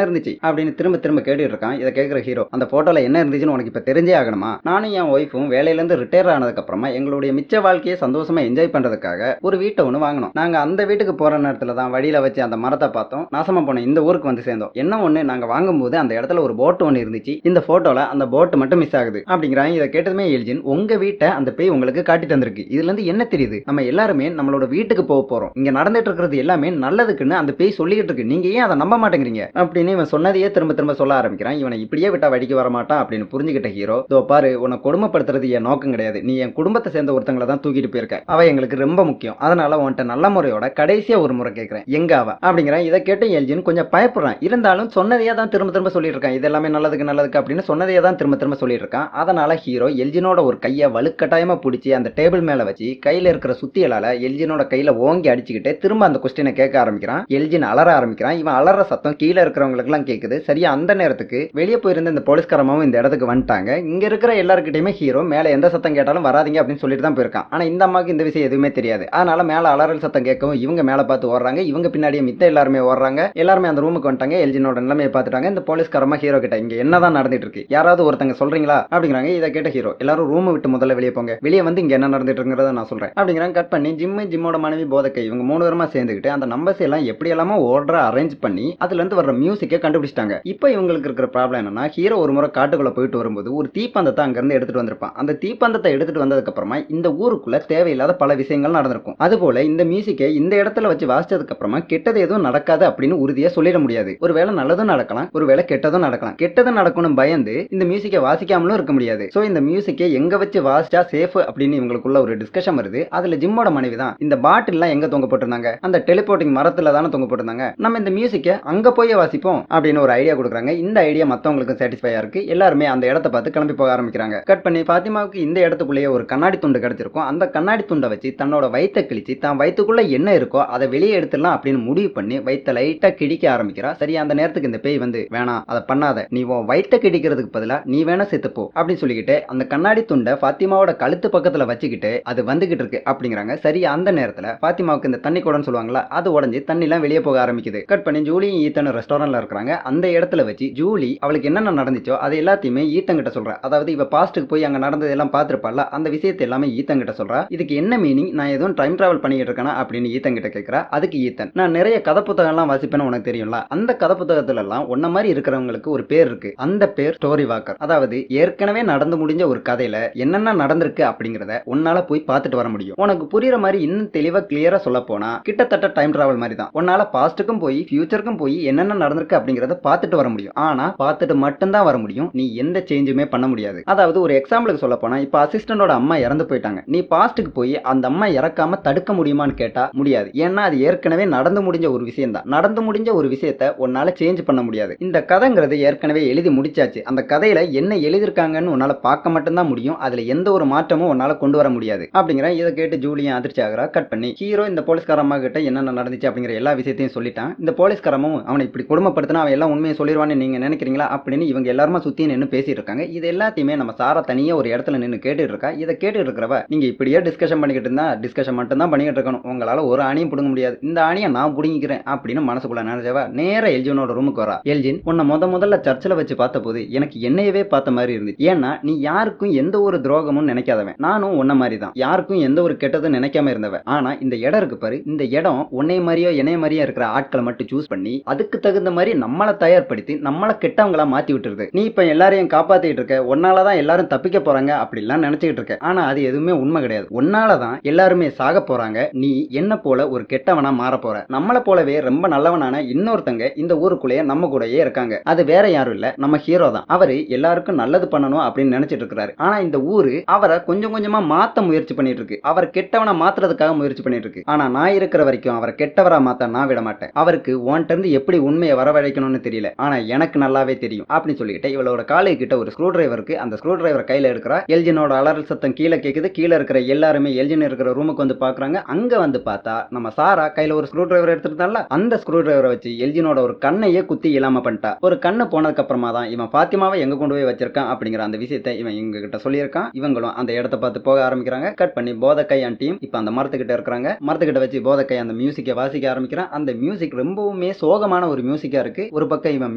இருந்துச்சு அப்படின்னு திரும்ப திரும்ப கேட்டுட்டு இருக்கான். இதை கேட்கிற ஹீரோ அந்த போட்டோல என்ன இருந்துச்சுன்னு உனக்கு இப்ப தெரிஞ்சே ஆகணுமா? நானும் என் ஒய்ஃபும் வேலையில இருந்து ரிட்டையர் ஆனதுக்கு அப்புறமா எங்களுடைய மிச்ச வாழ்க்கையை சந்தோஷமா என்ஜாய் பண்றதுக்காக ஒரு வீட்டை ஒண்ணு வாங்கணும். நாங்க அந்த வீட்டுக்கு போற நேரத்துல தான் வழியில வச்சு அந்த மரத்தை பார்த்தோம். நாசமா போன இந்த ஊருக்கு வந்து சேர்ந்தோம். என்ன ஒண்ணு நாங்க வாங்கும்போது அந்த இடத்துல ஒரு போட் ஒண்ணு இருந்துச்சு. இந்த போட்டோல அந்த போட் மட்டும் மிஸ் ஆகுது அப்படிங்கிறாங்க. இதை கேட்டதுமே எல்ஜின் உங்க வீட்டை அந்த பேய் உங்களுக்கு காட்டி தந்திருக்கு. இதுல இருந்து என்ன தெரியுது? நம்ம எல்லாருமே நம்மளோட வீட்டுக்கு போக போறோம். இங்க நடந்துட்டு இருக்கிறது எல்லாமே நல்லதுக்குன்னு அந்த பேய் சொல்லிட்டு இருக்கு. நீங்க ஏன் அதை நம்ப மாட்டேங்கிறீங்க அப்படின்னு இவன் சொன்னதையே திரும்ப திரும்ப சொல்ல ஆரம்பிக்கிறான். இவனை இப்படியே விட்டா வடிக்கு வர மாட்டான் அப்படின்னு புரிஞ்சுக்கிட்ட ஹீரோ தோ பாரு உன்னை கொடுமைப்படுத்துறது என் நோக்கம் கிடையாது. நீ என் குடும்பத்தை சேர்ந்த ஒருத்தங்களை தான் தூக்கிட்டு போயிருக்க. அவ எங்களுக்கு ரொம்ப முக்கியம். அதனால உன்கிட்ட நல்ல முறையோட கடைசியா ஒரு முறை கேட்கிறேன் எங்க அவ அப்படிங்கிறான். இதை கேட்ட எல்ஜின் கொஞ்சம் பயப்படுறான். இருந்தாலும் சொன்னதையே தான் திரும்ப திரும்ப சொல்லிட்டு இருக்கான். இது எல்லாமே நல்லதுக்கு அப்படின்னு சொன்னதையே தான் திரும்ப திரும்ப சொல்லிட்டு இருக்கான். அதனால ஹீரோ எல்ஜினோட ஒரு கையை வலுக்கட்டாயமா பிடிச்சி அந்த டேபிள் மேல வச்சு கையில இருக்கிற சுத்தியலால எல்ஜினோட கையில ஓங்கி அடிச்சுக்கிட்டு திரும்ப அந்த கொஸ்டினை கேட்க ஆரம்பிக்கிறான். எல்ஜின் அலற ஆரம்பிக்கிறான். இவன் அலற சத்தம் கீழே இருக்கிறவங்களுக்கு எல்லாம் கேக்குது. சரியா அந்த நேரத்துக்கு வெளியே போயிருந்த இந்த போலீஸ்காரமாவும் இந்த இடத்துக்கு வந்துட்டாங்க. இங்க இருக்கிற எல்லாருக்கிட்டையுமே ஹீரோ மேல எந்த சத்தம் கேட்டாலும் வராதீங்க அப்படின்னு சொல்லிட்டு தான் போயிருக்கான். ஆனா இந்த அம்மாவுக்கு இந்த விஷயம் எதுவுமே தெரியாது. அதனால மேல அலறல் சத்தம் கேட்கவும் இவங்க மேல பார்த்து ஓடுறாங்க. இவங்க பின்னாடியே மித்த எல்லாருமே ஓடுறாங்க. எல்லாருமே அந்த ரூமுக்கு வந்துட்டாங்க. எல்ஜினோட நிலைமையை பார்த்துட்டாங்க. இந்த போலீஸ்காரமா ஹீரோ கிட்ட இங்க என்னதான் நடந்துட்டு இருக்கு, யாராவது ஒருத்தங்க சொல்றீங்களா அப்படிங்கிறாங்க. இதை கேட்ட ஹீரோ எல்லாரும் ரூம் விட்டு முதல்ல வெளியே போங்க, வெளியே வந்து இங்க என்ன நடந்துட்டு இருக்கிறத நான் சொல்றேன் அப்படிங்கிறாங்க. கட் பண்ணி ஜிம்மோட மனைவி போதகை இவங்க 3 பேருமா சேர்ந்துக்கிட்டு அந்த நம்பர்ஸ் எல்லாம் எப்படி எல்லாமோ ஓர்டரா அரேஞ்ச் பண்ணி அதுல இருந்து வர்ற மியூசிக்கை கண்டுபிடிச்சிட்டாங்க. இப்போ இவங்களுக்கு இருக்கிற ப்ராப்ளம் என்னன்னா ஹீரோ ஒரு முறை காட்டுக்குள்ள போயிட்டு வரும்போது ஒரு தீப்பந்தத்தை அங்க இருந்து எடுத்துட்டு வந்திருப்பான். அந்த தீப்பந்தத்தை எடுத்துட்டு வந்ததுக்கு அப்புறமா இந்த ஊருக்குள்ள தேவையில்லாத பல விஷயங்கள் நடந்திருக்கும். அதுபோல இந்த மியூசிக்கை இந்த இடத்துல வச்சு வாசிச்சதுக்கு அப்புறமா கெட்டது எதுவும் நடக்காது அப்படின்னு உறுதியா சொல்லிட முடியாது. ஒருவேளை நல்லதும் நடக்கலாம், ஒருவேளை கெட்டதும் நடக்கலாம். கெட்டது நடக்கணும் பயந்து இந்த மியூசிக்கை வாசிக்காமலும் இருக்க முடியாது. சோ இந்த மியூசிக்கை எங்க வச்சு வாசிச்சா சேஃப் அப்படின்னு இவங்களுக்குள்ள ஒரு டிஸ்கஷன் வருது. அதுல ஜிம்மோட மனைவி தான் இந்த பாட்டில்லாம் எங்க தொங்க போட்டிருந்தாங்க, அந்த டெலிபோர்ட்டிங் மரத்துல தானே தொங்க போட்டிருந்தாங்க, நம்ம இந்த மியூசிக்கை அங்க போய் வாசிப்போம் அப்படின்னு ஒரு ஐடியா கொடுக்குறாங்க. இந்த ஐடியா மத்தவங்களுக்கு சாட்டிஸ்ஃபையா இருக்கு. எல்லாருமே அந்த இடத்தை பார்த்து கிளம்பி போக ஆரம்பிக்கிறாங்க. கட் பண்ணி பாத்திமாவுக்கு இந்த இடத்துக்குள்ளேயே ஒரு கண்ணாடி துண்டு கிடைச்சிருக்கும். அந்த கண்ணாடி துண்டை வச்சு தன்னோட வயித்தை கிழிச்சு தான் வயிற்றுக்குள்ள என்ன இருக்கோ அதை வெளியே எடுத்துடலாம் அப்படின்னு முடிவு பண்ணி வயிற்ற லைட்டா கிடிக்க ஆரம்பிக்கிறா. சரி அந்த நேரத்துக்கு இந்த பேய் வந்து வேணாம் அதை பண்ணாத, நீ உன் வயிற்ற கிடிக்கிறதுக்கு பதிலா நீ வேணா செத்துப்போ அப்படின்னு சொல்லிக்கிட்டு அந்த கண்ணாடி துண்டை பாத்திமாவோட கழுத்து பக்கத்துல வச்சுக்கிட்டு அது வந்துகிட்டு இருக்கு அப்படிங்கிறாங்க. சரி அந்த நேரத்துல பாத்திமாவுக்கு இந்த தண்ணி கூடன்னு சொல்லுவாங்களா அது உடஞ்சி தண்ணி எல்லாம் வெளியே போக ஆரம்பிக்குது. கட் பண்ணி ஜூலியும் ஈத்தனும் ரெஸ்டாரண்ட்ல இருக்காங்க. அந்த இடத்துல வச்சு ஜூலி அவளுக்கு என்னென்ன நடந்துச்சோ அது எல்லாத்தையுமே ஈத்தன் கிட்ட சொல்றா. அதாவது இவ பாஸ்ட்டுக்கு போய் அங்க நடந்தது எல்லாம் பாத்துருப்பால அந்த விஷயத்தை எல்லாமே ஈத்தன் கிட்ட சொல்றா. இதுக்கு என்ன மீனிங், நான் எதுவும் டைம் டிராவல் பண்ணிட்டு இருக்கேனா அப்படின்னு ஈத்தன் கிட்ட கேட்கிறா. அதுக்கு ஈத்தன் நான் நிறைய கதை புத்தகம் எல்லாம் வாசிப்பேன்னு உனக்கு தெரியும்ல, அந்த கதை புத்தகத்துல எல்லாம் உன்ன மாதிரி இருக்கிறவங்களுக்கு ஒரு பேர் இருக்கு, அந்த பேர் ஸ்டோரி வாக்கர். அதாவது ஏற்கனவே நடந்து முடிஞ்ச ஒரு கதையில என்னென்ன நடந்திருக்கு அப்படிங்கறத உன்னால போய் பார்த்துட்டு வர முடியும். உனக்கு புரியுற மாதிரி இன்னும் தெளிவா கிளியரா சொல்ல போனா கிட்டத்தட்ட டைம் டிராவல் மாதிரி தான். உன்னால பாஸ்ட்டுக்கும் போய் ஃபியூச்சருக்கும் போய் என்னென்ன நடந்திருக்கு அப்படிங்கறத பார்த்துட்டு வர முடியும். ஆனா பார்த்துட்டு மட்டும்தான் வர முடியும், நீ எந்த சேஞ்சுமே பண்ண முடியாது. அதாவது ஒரு எக்ஸாம்பிளுக்கு சொல்ல போனா இப்ப அசிஸ்டண்டோட அம்மா இறந்து போயிட்டாங்க, நீ பாஸ்ட்டுக்கு போய் அந்த அம்மா இறக்காம தடுக்க முடியுமான்னு கேட்டா முடியாது. ஏன்னா அது ஏற்கனவே நடந்து முடிஞ்ச ஒரு விஷயம் தான். நடந்து முடிஞ்ச ஒரு விஷயத்தை உன்னால சேஞ்ச் பண்ண முடியாது. இந்த கதைங்கிறது ஏற்கனவே எழுதி முடிச்சாச்சு. அந்த கதையில என்ன எழுதிருக்காங்கன்னு உன்னால பார்க்க பார்க்க மட்டும்தான் முடியும், அதுல எந்த ஒரு மாற்றமும் உன்னால கொண்டு வர முடியாது அப்படிங்கிற. இதை கேட்டு ஜூலியும் அதிர்ச்சி ஆகிறா. கட் பண்ணி ஹீரோ இந்த போலீஸ்கார அம்மா கிட்ட என்னென்ன நடந்துச்சு அப்படிங்கிற எல்லா விஷயத்தையும் சொல்லிட்டான். இந்த போலீஸ்காரமும் அவனை இப்படி குடும்பப்படுத்தினா அவன் எல்லாம் உண்மையை சொல்லிடுவான்னு நீங்க நினைக்கிறீங்களா அப்படின்னு இவங்க எல்லாருமா சுத்தி நின்று பேசிட்டு இருக்காங்க. இது எல்லாத்தையுமே நம்ம சாரா தனியா ஒரு இடத்துல நின்று கேட்டுட்டு இருக்கா. இதை கேட்டுட்டு இருக்கிறவ, நீங்க இப்படியே டிஸ்கஷன் பண்ணிக்கிட்டு இருந்தா டிஸ்கஷன் மட்டும் தான் பண்ணிக்கிட்டு இருக்கணும், உங்களால ஒரு ஆணியும் பிடுங்க முடியாது, இந்த ஆணியை நான் பிடுங்கிக்கிறேன் அப்படின்னு மனசுக்குள்ள நினைச்சவ நேரா எல்ஜினோட ரூமுக்கு வரா. எல்ஜின், உன்னை முதல்ல சர்ச்சில் வச்சு பார்த்த போது எனக்கு என்னையவே பார்த்த மாதிரி இருந்துச்சு. ஏன்னா நீ யாருக்கும் எந்த ஒரு துரோகமும் நினைக்காதவன், நானும் உன்ன மாதிரி தான் யாருக்கும் எந்த ஒரு கெட்டதும் நினைக்காம இருந்தவன். ஆனா இந்த இடம் இருக்கு பாரு, இந்த இடம் உன்னை மாதிரியோ என்னைய மாதிரியோ இருக்கிற ஆட்களை மட்டும் சூஸ் பண்ணி அதுக்கு தகுந்த மாதிரி நம்மளை தயார்படுத்தி நம்மளை கெட்டவங்களா மாத்தி விட்டுருது. நீ இப்ப எல்லாரையும் காப்பாத்திட்டு இருக்க, உன்னாலதான் எல்லாரும் தப்பிக்க போறாங்க அப்படிலாம் நினைச்சுக்கிட்டு இருக்க. ஆனா அது எதுவுமே உண்மை கிடையாது. உன்னாலதான் எல்லாருமே சாக போறாங்க. நீ என்ன போல ஒரு கெட்டவனா மாற போற. நம்மளை போலவே ரொம்ப நல்லவனான இன்னொருத்தங்க இந்த ஊருக்குள்ளேயே நம்ம கூடயே இருக்காங்க. அது வேற யாரும் இல்ல, நம்ம ஹீரோ தான். அவரு எல்லாருக்கும் நல்லது பண்ணணும் அப்படின்னு நினைச்சிட்டு இருக்காரு. ஆனா இந்த ஊரு அவரை கொஞ்சம் கொஞ்சமா மாத்த முயற்சி பண்ணிட்டு இருக்கு. அவர் கெட்டவனா மாத்துறதுக்காக முயற்சி பண்ணிட்டு இருக்கு. ஆனா நான் இருக்கிற வரைக்கும் அவரை கெட்டவரா மாத்த நான் விட மாட்டேன். அவருக்கு உன்கிட்ட இருந்து எப்படி உண்மையை வரவழைக்கணும்னு தெரியல, ஆனா எனக்கு நல்லாவே தெரியும் அப்படின்னு சொல்லிட்டு இவளோட காலை கிட்ட ஒரு ஸ்க்ரூ டிரைவருக்கு அந்த ஸ்க்ரூ டிரைவர் கையில எடுக்கிறா. எல்ஜினோட அலறல் சத்தம் கீழே கேக்குது. கீழே இருக்கிற எல்லாருமே எல்ஜின் இருக்கிற ரூமுக்கு வந்து பாக்குறாங்க. அங்க வந்து பார்த்தா நம்ம சாரா கையில ஒரு ஸ்க்ரூ டிரைவர் எடுத்துட்டால, அந்த ஸ்க்ரூ டிரைவரை வச்சு எல்ஜினோட ஒரு கண்ணையே குத்தி இல்லாம பண்ணிட்டா. ஒரு கண்ணு போனதுக்கு அப்புறமா தான் இவன் பாத்திமாவை எங்க கொண்டு போய் வச்சிருக்கான் அப்படிங்கிற அந்த விஷயத்தை இவன் இவங்க கிட்ட சொல்லியிருக்கான். இவங்களும் அந்த இடத்தை பார்த்து போக ஆரம்பிக்கிறாங்க. கட் பண்ணி போதக்கை ஆண்டியும் இப்ப அந்த மரத்துக்கிட்ட இருக்கிறாங்க. மரத்துக்கிட்ட வச்சு போதக்கை அந்த மியூசிக்கை வாசிக்க ஆரம்பிக்கிறான். அந்த மியூசிக் ரொம்பவுமே சோகமான ஒரு மியூசிக்கா இருக்கு. ஒரு பக்கம் இவன்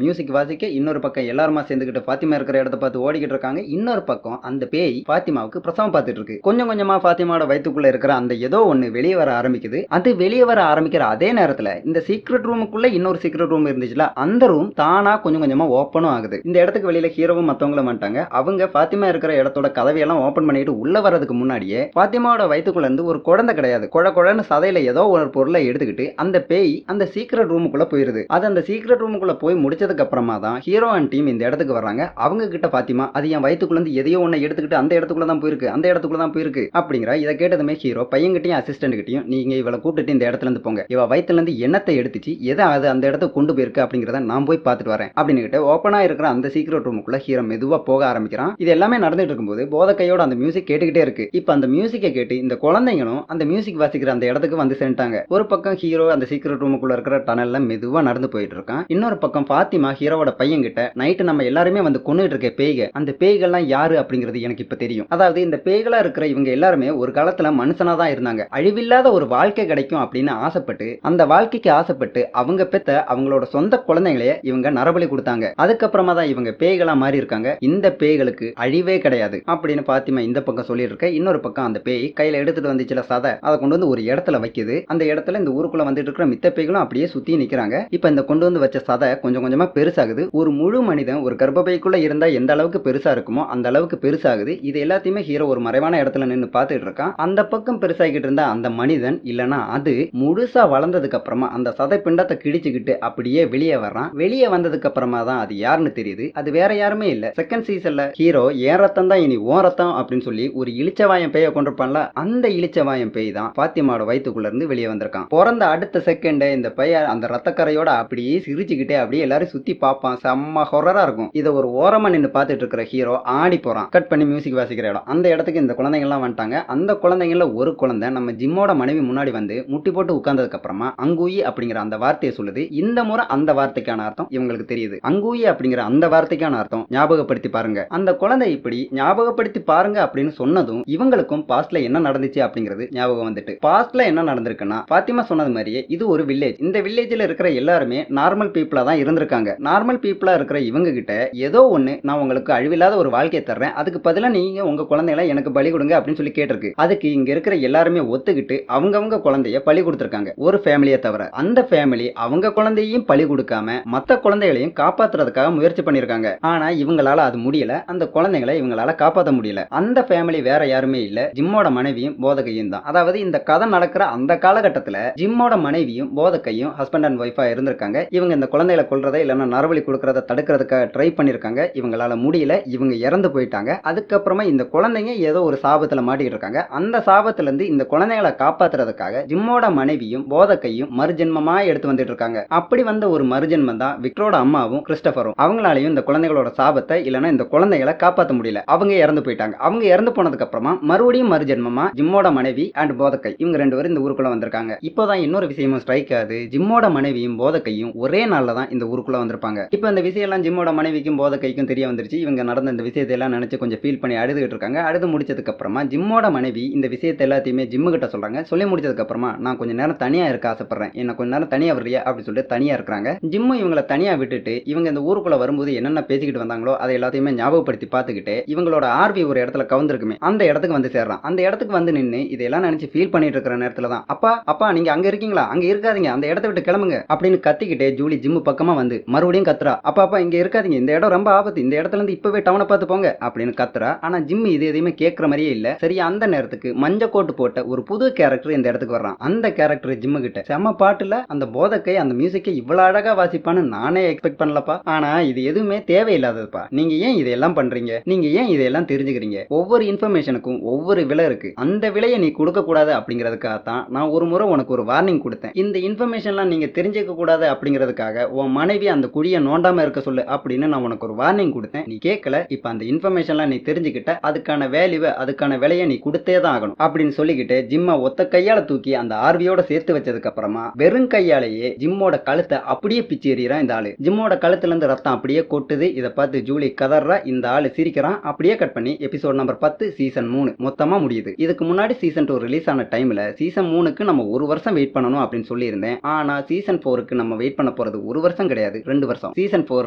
மியூசிக் வாசிக்க, இன்னொரு பக்கம் எல்லாருமா சேர்ந்துகிட்டு பாத்திமா இருக்கிற இடத்தை பார்த்து ஓடிக்கிட்டு இருக்காங்க. இன்னொரு பக்கம் அந்த பேய் பாத்திமாவுக்கு பிரசவம் பார்த்துட்டு இருக்கு. கொஞ்சம் கொஞ்சமா பாத்திமாவோட வயிற்றுக்குள்ள இருக்கிற அந்த ஏதோ ஒண்ணு வெளியே வர ஆரம்பிக்குது. அது வெளியே வர ஆரம்பிக்கிற அதே நேரத்துல இந்த சீக்ரெட் ரூமுக்குள்ள இன்னொரு சீக்ரெட் ரூம் இருந்துச்சுல, அந்த ரூம் தானா கொஞ்சம் கொஞ்சமா ஓப்பனும் ஆகுது. இந்த இடத்துக்கு வெளியில ஹீரோவும் மத்தவங்களும் வந்துட்டாங்க. அவங்க பாத்திமா இருக்கிற இடத்தோட கதவையெல்லாம் ஓபன் பண்ணிட்டு உள்ள வர்றதுக்கு முன்னாடியே பாத்திமாவோட வயிற்றுக்குள்ள இருந்து ஒரு குழந்தை கிடையாது, குழன்னு சதையில ஏதோ ஒரு பொருளை எடுத்துக்கிட்டு அந்த பேய் அந்த சீக்ரெட் ரூமுக்குள்ள போயிருது. அது அந்த சீக்ரெட் ரூமுக்குள்ள போய் முடிச்சதுக்கு அப்புறமா தான் ஹீரோ அண்ட் டீம் இந்த இடத்துக்கு வர்றாங்க. அவங்க கிட்ட பாத்திமா அது என் வயிற்றுக்குள்ள இருந்து எதையோ ஒண்ணு எடுத்துக்கிட்டு அந்த இடத்துக்குள்ள தான் போயிருக்கு, அந்த இடத்துக்குள்ள தான் போயிருக்கு அப்படிங்கிற. இதை கேட்டதுமே ஹீரோ பையன்கிட்டையும் அசிஸ்டன்ட் கிட்டையும், நீங்க இவளை கூப்பிட்டு இந்த இடத்துல இருந்து போங்க, இவ வயிற்றுல இருந்து என்னத்தை எடுத்துச்சு, எதை அது அந்த இடத்துக்கு கொண்டு போயிருக்கு அப்படிங்கிறத நான் போய் பார்த்துட்டு வரேன் அப்படின்னு கிட்ட ஓப்பனா இருக்கிற அந்த சீக்ரெட் ரூமுக்குள்ள ஹீரோ மெதுவா போக ஆரம்பிக்கிறான். இது எல்லாமே நடந்துட்டு இருக்கும்போது போதக்கையோட அந்த மியூசிக் கேட்டுக்கிட்டே இருக்கு. இப்ப அந்த மியூசிக்கை கேட்டு இந்த குழந்தைங்களும் அந்த மியூசிக் வாசிக்கிற அந்த இடத்துக்கு வந்து சேர்ந்துட்டாங்க. ஒரு பக்கம் ஹீரோ அந்த சீக்ரெட் ரூமுக்குள்ள இருக்கிற டனல்ல மெதுவா நடந்து போயிட்டு இருக்கான். இன்னொரு பக்கம் பாத்திமா ஹீரோவோட பையன் கிட்ட, நைட்டு நம்ம எல்லாருமே வந்து கொண்டுட்டு இருக்க பேய்க, அந்த பேய்கள்லாம் யாரு அப்படிங்கிறது எனக்கு இப்ப தெரியும். அதாவது இந்த பேய்களா இருக்கிற இவங்க எல்லாருமே ஒரு காலத்துல மனுஷனா தான் இருந்தாங்க. அழிவில்லாத ஒரு வாழ்க்கை கிடைக்கும் அப்படின்னு ஆசைப்பட்டு அந்த வாழ்க்கைக்கு ஆசைப்பட்டு அவங்க பெத்த அவங்களோட சொந்த குழந்தைகளையே இவங்க நரபலி கொடுத்தாங்க. அதுக்கப்புறமா தான் இவங்க பேய்களா மாறி இருக்காங்க. இந்த பேய்களுக்கு அழிவே கிடையாது அப்படின்னு பாத்திமா இந்த பக்கம் சொல்லியிருக்க. இன்னொரு பக்கம் அந்த பேய் கையில எடுத்துட்டு வந்துச்சுல சதை, அதை கொண்டு வந்து ஒரு இடத்துல வைக்குது. அந்த இடத்துல இந்த ஊருக்குள்ள வந்துட்டு இருக்கிற மித்த பேய்களும் அப்படியே சுத்தி நிக்கிறாங்க. இப்ப இந்த கொண்டு வந்து வச்ச சதை கொஞ்சம் கொஞ்சமா பெருசாகுது. ஒரு முழு மனிதன் ஒரு கர்ப்பப்பைக்குள்ள இருந்தா எந்த அளவுக்கு பெருசா இருக்குமோ அந்த அளவுக்கு பெருசாகுது. இது எல்லாத்தையுமே ஹீரோ ஒரு மறைவான இடத்துல நின்று பார்த்துட்டு இருக்கான். அந்த பக்கம் பெருசாகிட்டு இருந்தா அந்த மனிதன் இல்லனா அது முழுசா வளர்ந்ததுக்கு அப்புறமா அந்த சதை பிண்டத்தை கிடிச்சுக்கிட்டு அப்படியே வெளியே வர்றான். வெளியே வந்ததுக்கு அப்புறமா தான் அது யாருன்னு தெரியுது. அது வேற யாருமே இல்ல. செகண்ட் சீசன்ல ஹீரோ ஏன் ரத்தம் தான் இனி ஓ ரத்தம் அப்படின்னு சொல்லி ஒரு இளிச்சவாயம் பேய கொண்டிருப்பான்ல, அந்த இளிச்சவாயம் பேய் தான் பாத்திமாவோட வயிற்றுக்குள்ள இருந்து வெளியே வந்திருக்கான். பிறந்த அடுத்த செகண்ட் இந்த பைய அந்த ரத்தக்கரையோட அப்படியே சிரிச்சுக்கிட்டே அப்படியே எல்லாரும் சுத்தி பார்ப்பான். செம்ம ஹொரரா இருக்கும். இதை ஒரு ஓரமா நின்று பார்த்துட்டு இருக்கிற ஹீரோ ஆடி போறான். கட் பண்ணி மியூசிக் வாசிக்கிற இடம் அந்த இடத்துக்கு இந்த குழந்தைங்க எல்லாம் வந்துட்டாங்க. அந்த குழந்தைங்கள ஒரு குழந்தை நம்ம ஜிம்மோட மனைவி முன்னாடி வந்து முட்டி போட்டு உட்கார்ந்ததுக்கு அப்புறமா அங்கூயி அப்படிங்கிற அந்த வார்த்தையை சொல்லுது. இந்த முறை அந்த வார்த்தைக்கான அர்த்தம் இவங்களுக்கு தெரியுது. அங்கூயி அப்படிங்கிற அந்த வார்த்தைக்கான அர்த்தம் ஞாபகப்படுத்தி பாருங்க. அந்த குழந்தை இப்படி ஞாபகப்படுத்தி பாருங்க அப்படின்னு சொன்னதும் இவங்களுக்கும் பாஸ்ட்ல என்ன நடந்துச்சு அப்படிங்கிறது ஞாபகம் வந்துட்டு. பாஸ்ட்ல என்ன நடந்திருக்குன்னா பாத்திமா சொன்னது மாதிரியே இது ஒரு வில்லேஜ். இந்த வில்லேஜ்ல இருக்கிற எல்லாருமே நார்மல் பீப்புளா தான் இருந்திருக்காங்க. நார்மல் பீப்புளா இருக்கிற இவங்க கிட்ட ஏதோ ஒண்ணு, நான் உங்களுக்கு அழிவில்லாத ஒரு வாழ்க்கையை தர்றேன், அதுக்கு பதிலா நீங்க உங்க குழந்தைகளை எனக்கு பலி கொடுங்க அப்படின்னு சொல்லி கேட்டிருக்கு. அதுக்கு இங்க இருக்கிற எல்லாருமே ஒத்துக்கிட்டு அவங்கவங்க குழந்தைய பலி கொடுத்திருக்காங்க, ஒரு ஃபேமிலியை தவிர. அந்த ஃபேமிலி அவங்க குழந்தையையும் பலி கொடுக்காம மத்த குழந்தைகளையும் காப்பாத்துறதுக்காக முயற்சி பண்ணிருக்காங்க. ஆனா இவங்களால அது முடியல. அந்த குழந்தைகளை இவங்களால காப்பாற்ற முடியல. அந்த ஃபேமிலி வேற யாருமே இல்ல, ஜிம்மோட மனைவியும் போதகையும் தான். அதாவது இந்த கதை நடக்கிற அந்த காலகட்டத்துல ஜிம்மோட மனைவியும் போதகையும் ஹஸ்பண்ட் அண்ட் ஒய்ஃபா இருந்திருக்காங்க. இவங்க இந்த குழந்தைகளை கொல்றதை இல்லைன்னா நரபலி கொடுக்கறத தடுக்கிறதுக்காக ட்ரை பண்ணிருக்காங்க. இவங்களால முடியல, இவங்க இறந்து போயிட்டாங்க. அதுக்கப்புறமா இந்த குழந்தைங்க ஏதோ ஒரு சாபத்துல மாட்டிட்டு இருக்காங்க. அந்த சாபத்துல இருந்து இந்த குழந்தைகளை காப்பாத்துறதுக்காக ஜிம்மோட மனைவியும் போதகையும் மறுஜென்மமா எடுத்து வந்துட்டு இருக்காங்க. அப்படி வந்த ஒரு மறுஜென்மம் தான் விக்டரோட அம்மாவும் கிறிஸ்டபரும். அவங்களாலையும் இந்த குழந்தைகளோட சாபத்தை இல்லைன்னா இந்த குழந்தைகளை காப்பாற்ற முடியல. அவங்க இறந்து போயிட்டாங்க. அவங்க இறந்து போனதுக்கு அப்புறமா மறுபடியும் மறுஜென்மமா ஜிம்மோட மனைவி அண்ட் போதக்கை இவங்க 2 பேரும் இந்த ஊருக்குள்ள வந்திருக்காங்க. இப்போதான் இன்னொரு விஷயமும் ஸ்ட்ரைக் ஆகுது. ஜிம்மோட மனைவியும் போதக்கையும் ஒரே நாள்ல தான் இந்த ஊருக்குள்ள வந்திருப்பாங்க. இப்போ இந்த விஷயம் எல்லாம் ஜிம்மோட மனைவிக்கும் போதக்கைக்கும் தெரிய வந்துருச்சு. இவங்க நடந்த இந்த விஷயத்தை எல்லாம் நினைச்சு கொஞ்சம் ஃபீல் பண்ணி அழுதுகிட்டு இருக்காங்க. அழுது முடிச்சதுக்கு அப்புறமா ஜிம்மோட மனைவி இந்த விஷயத்தை எல்லாத்தையுமே ஜிம்மு கிட்ட சொல்றாங்க. சொல்லி முடிச்சதுக்கு அப்புறமா நான் கொஞ்ச நேரம் தனியா இருக்க ஆசைப்படுறேன், என்ன கொஞ்ச நேரம் தனியா வர்றியா அப்படின்னு சொல்லிட்டு தனியா இருக்கிறாங்க. ஜிம்மு இவங்களை தனியா விட்டுட்டு இவங்க இந்த ஊருக்குள்ள வரும்போது என்னென்ன பேசிக்கிட்டு வந்தாங்களோ அதை எல்லாத்தையுமே ஞாபகப்படுத்தி பார்த்துக்கிட்டு இவங்களோட ஆர்வி ஒரு இடத்துல கவுந்திருக்குமே அந்த இடத்துக்கு வந்து சேர்றான். அந்த இடத்துக்கு வந்து நின்று இதெல்லாம் நினைச்சு ஃபீல் பண்ணிட்டு இருக்கிற நேரத்துல தான் அப்பா அப்பா நீங்க அங்க இருக்கீங்களா, அங்க இருக்காதீங்க, அந்த இடத்த விட்டு கிளம்புங்க அப்படின்னு கத்திக்கிட்டே ஜூலி ஜிம்மு பக்கமா வந்து மறுபடியும் கத்துறா. அப்பா அப்பா இங்க இருக்காதீங்க, இந்த இடம் ரொம்ப ஆபத்து, இந்த இடத்துல இருந்து இப்பவே டவுனை பார்த்து போங்க அப்படின்னு கத்துறா. ஆனா ஜிம்மு இது எதையுமே கேட்கற மாதிரியே இல்ல. சரி அந்த நேரத்துக்கு மஞ்ச கோட்டு போட்ட ஒரு புது கேரக்டர் இந்த இடத்துக்கு வர்றான். அந்த கேரக்டர் ஜிம்மு கிட்ட செம்ம பாட்டுல அந்த போதக்கை அந்த மியூசிக்கை இவ்வளவு அழகா வாசிப்பான்னு நானே எக்ஸ்பெக்ட் பண்ணலப்பா, ஆனா இது எதுவுமே தேவையில்லாததுப்பா, நீங்க ஏன் இதெல்லாம் பண்றீங்க, நீங்க ஏன் இதெல்லாம் தெரிஞ்சுக்கிறீங்க, ஒவ்வொரு இன்ஃபர்மேஷனுக்கும் ஒவ்வொரு விலை இருக்கு, அந்த விலையை நீ கொடுக்க கூடாது அப்படிங்கிறதுக்காக தான் நான் ஒரு முறை உனக்கு ஒரு வார்னிங் கொடுத்தேன். இந்த இன்ஃபர்மேஷன்லாம் நீங்க தெரிஞ்சுக்க கூடாது அப்படிங்கிறதுக்காக உன் மனைவி அந்த குழியை நோண்டாம இருக்க சொல்லு அப்படின்னு நான் உனக்கு ஒரு வார்னிங் கொடுத்தேன். நீ கேட்கல. இப்ப அந்த இன்ஃபர்மேஷன்லாம் நீ தெரிஞ்சுக்கிட்ட, அதுக்கான வேல்யூவை அதுக்கான விலையை நீ கொடுத்தே தான் ஆகணும் அப்படின்னு சொல்லிக்கிட்டு ஜிம்மை ஒத்த கையால தூக்கி அந்த ஆர்வியோட சேர்த்து வச்சதுக்கு அப்புறமா வெறும் கையாலேயே ஜிம்மோட கழுத்தை அப்படியே பிச்சு எறிகிறான் இந்த ஆளு. ஜிம்மோட கழுத்துல இருந்து ரத்தம் அப்படியே கொட்டுது. இதை பார்த்து ஜூலி கதறா. இந்த ஆளு சிரிக்கிறான். அப்படியே கட் பண்ணி எபிசோட் நம்பர் 10 சீசன் 3 மொத்தமா முடியுது. இதுக்கு முன்னாடி சீசன் 2 ரிலீஸ் ஆன டைம்ல சீசன் 3க்கு நம்ம ஒரு வருஷம் வெயிட் பண்ணணும் அப்படின்னு சொல்லியிருந்தேன். ஆனா சீசன் 4க்கு நம்ம வெயிட் பண்ண போறது ஒரு வருஷம் கிடையாது, 2 வருஷம். சீசன் 4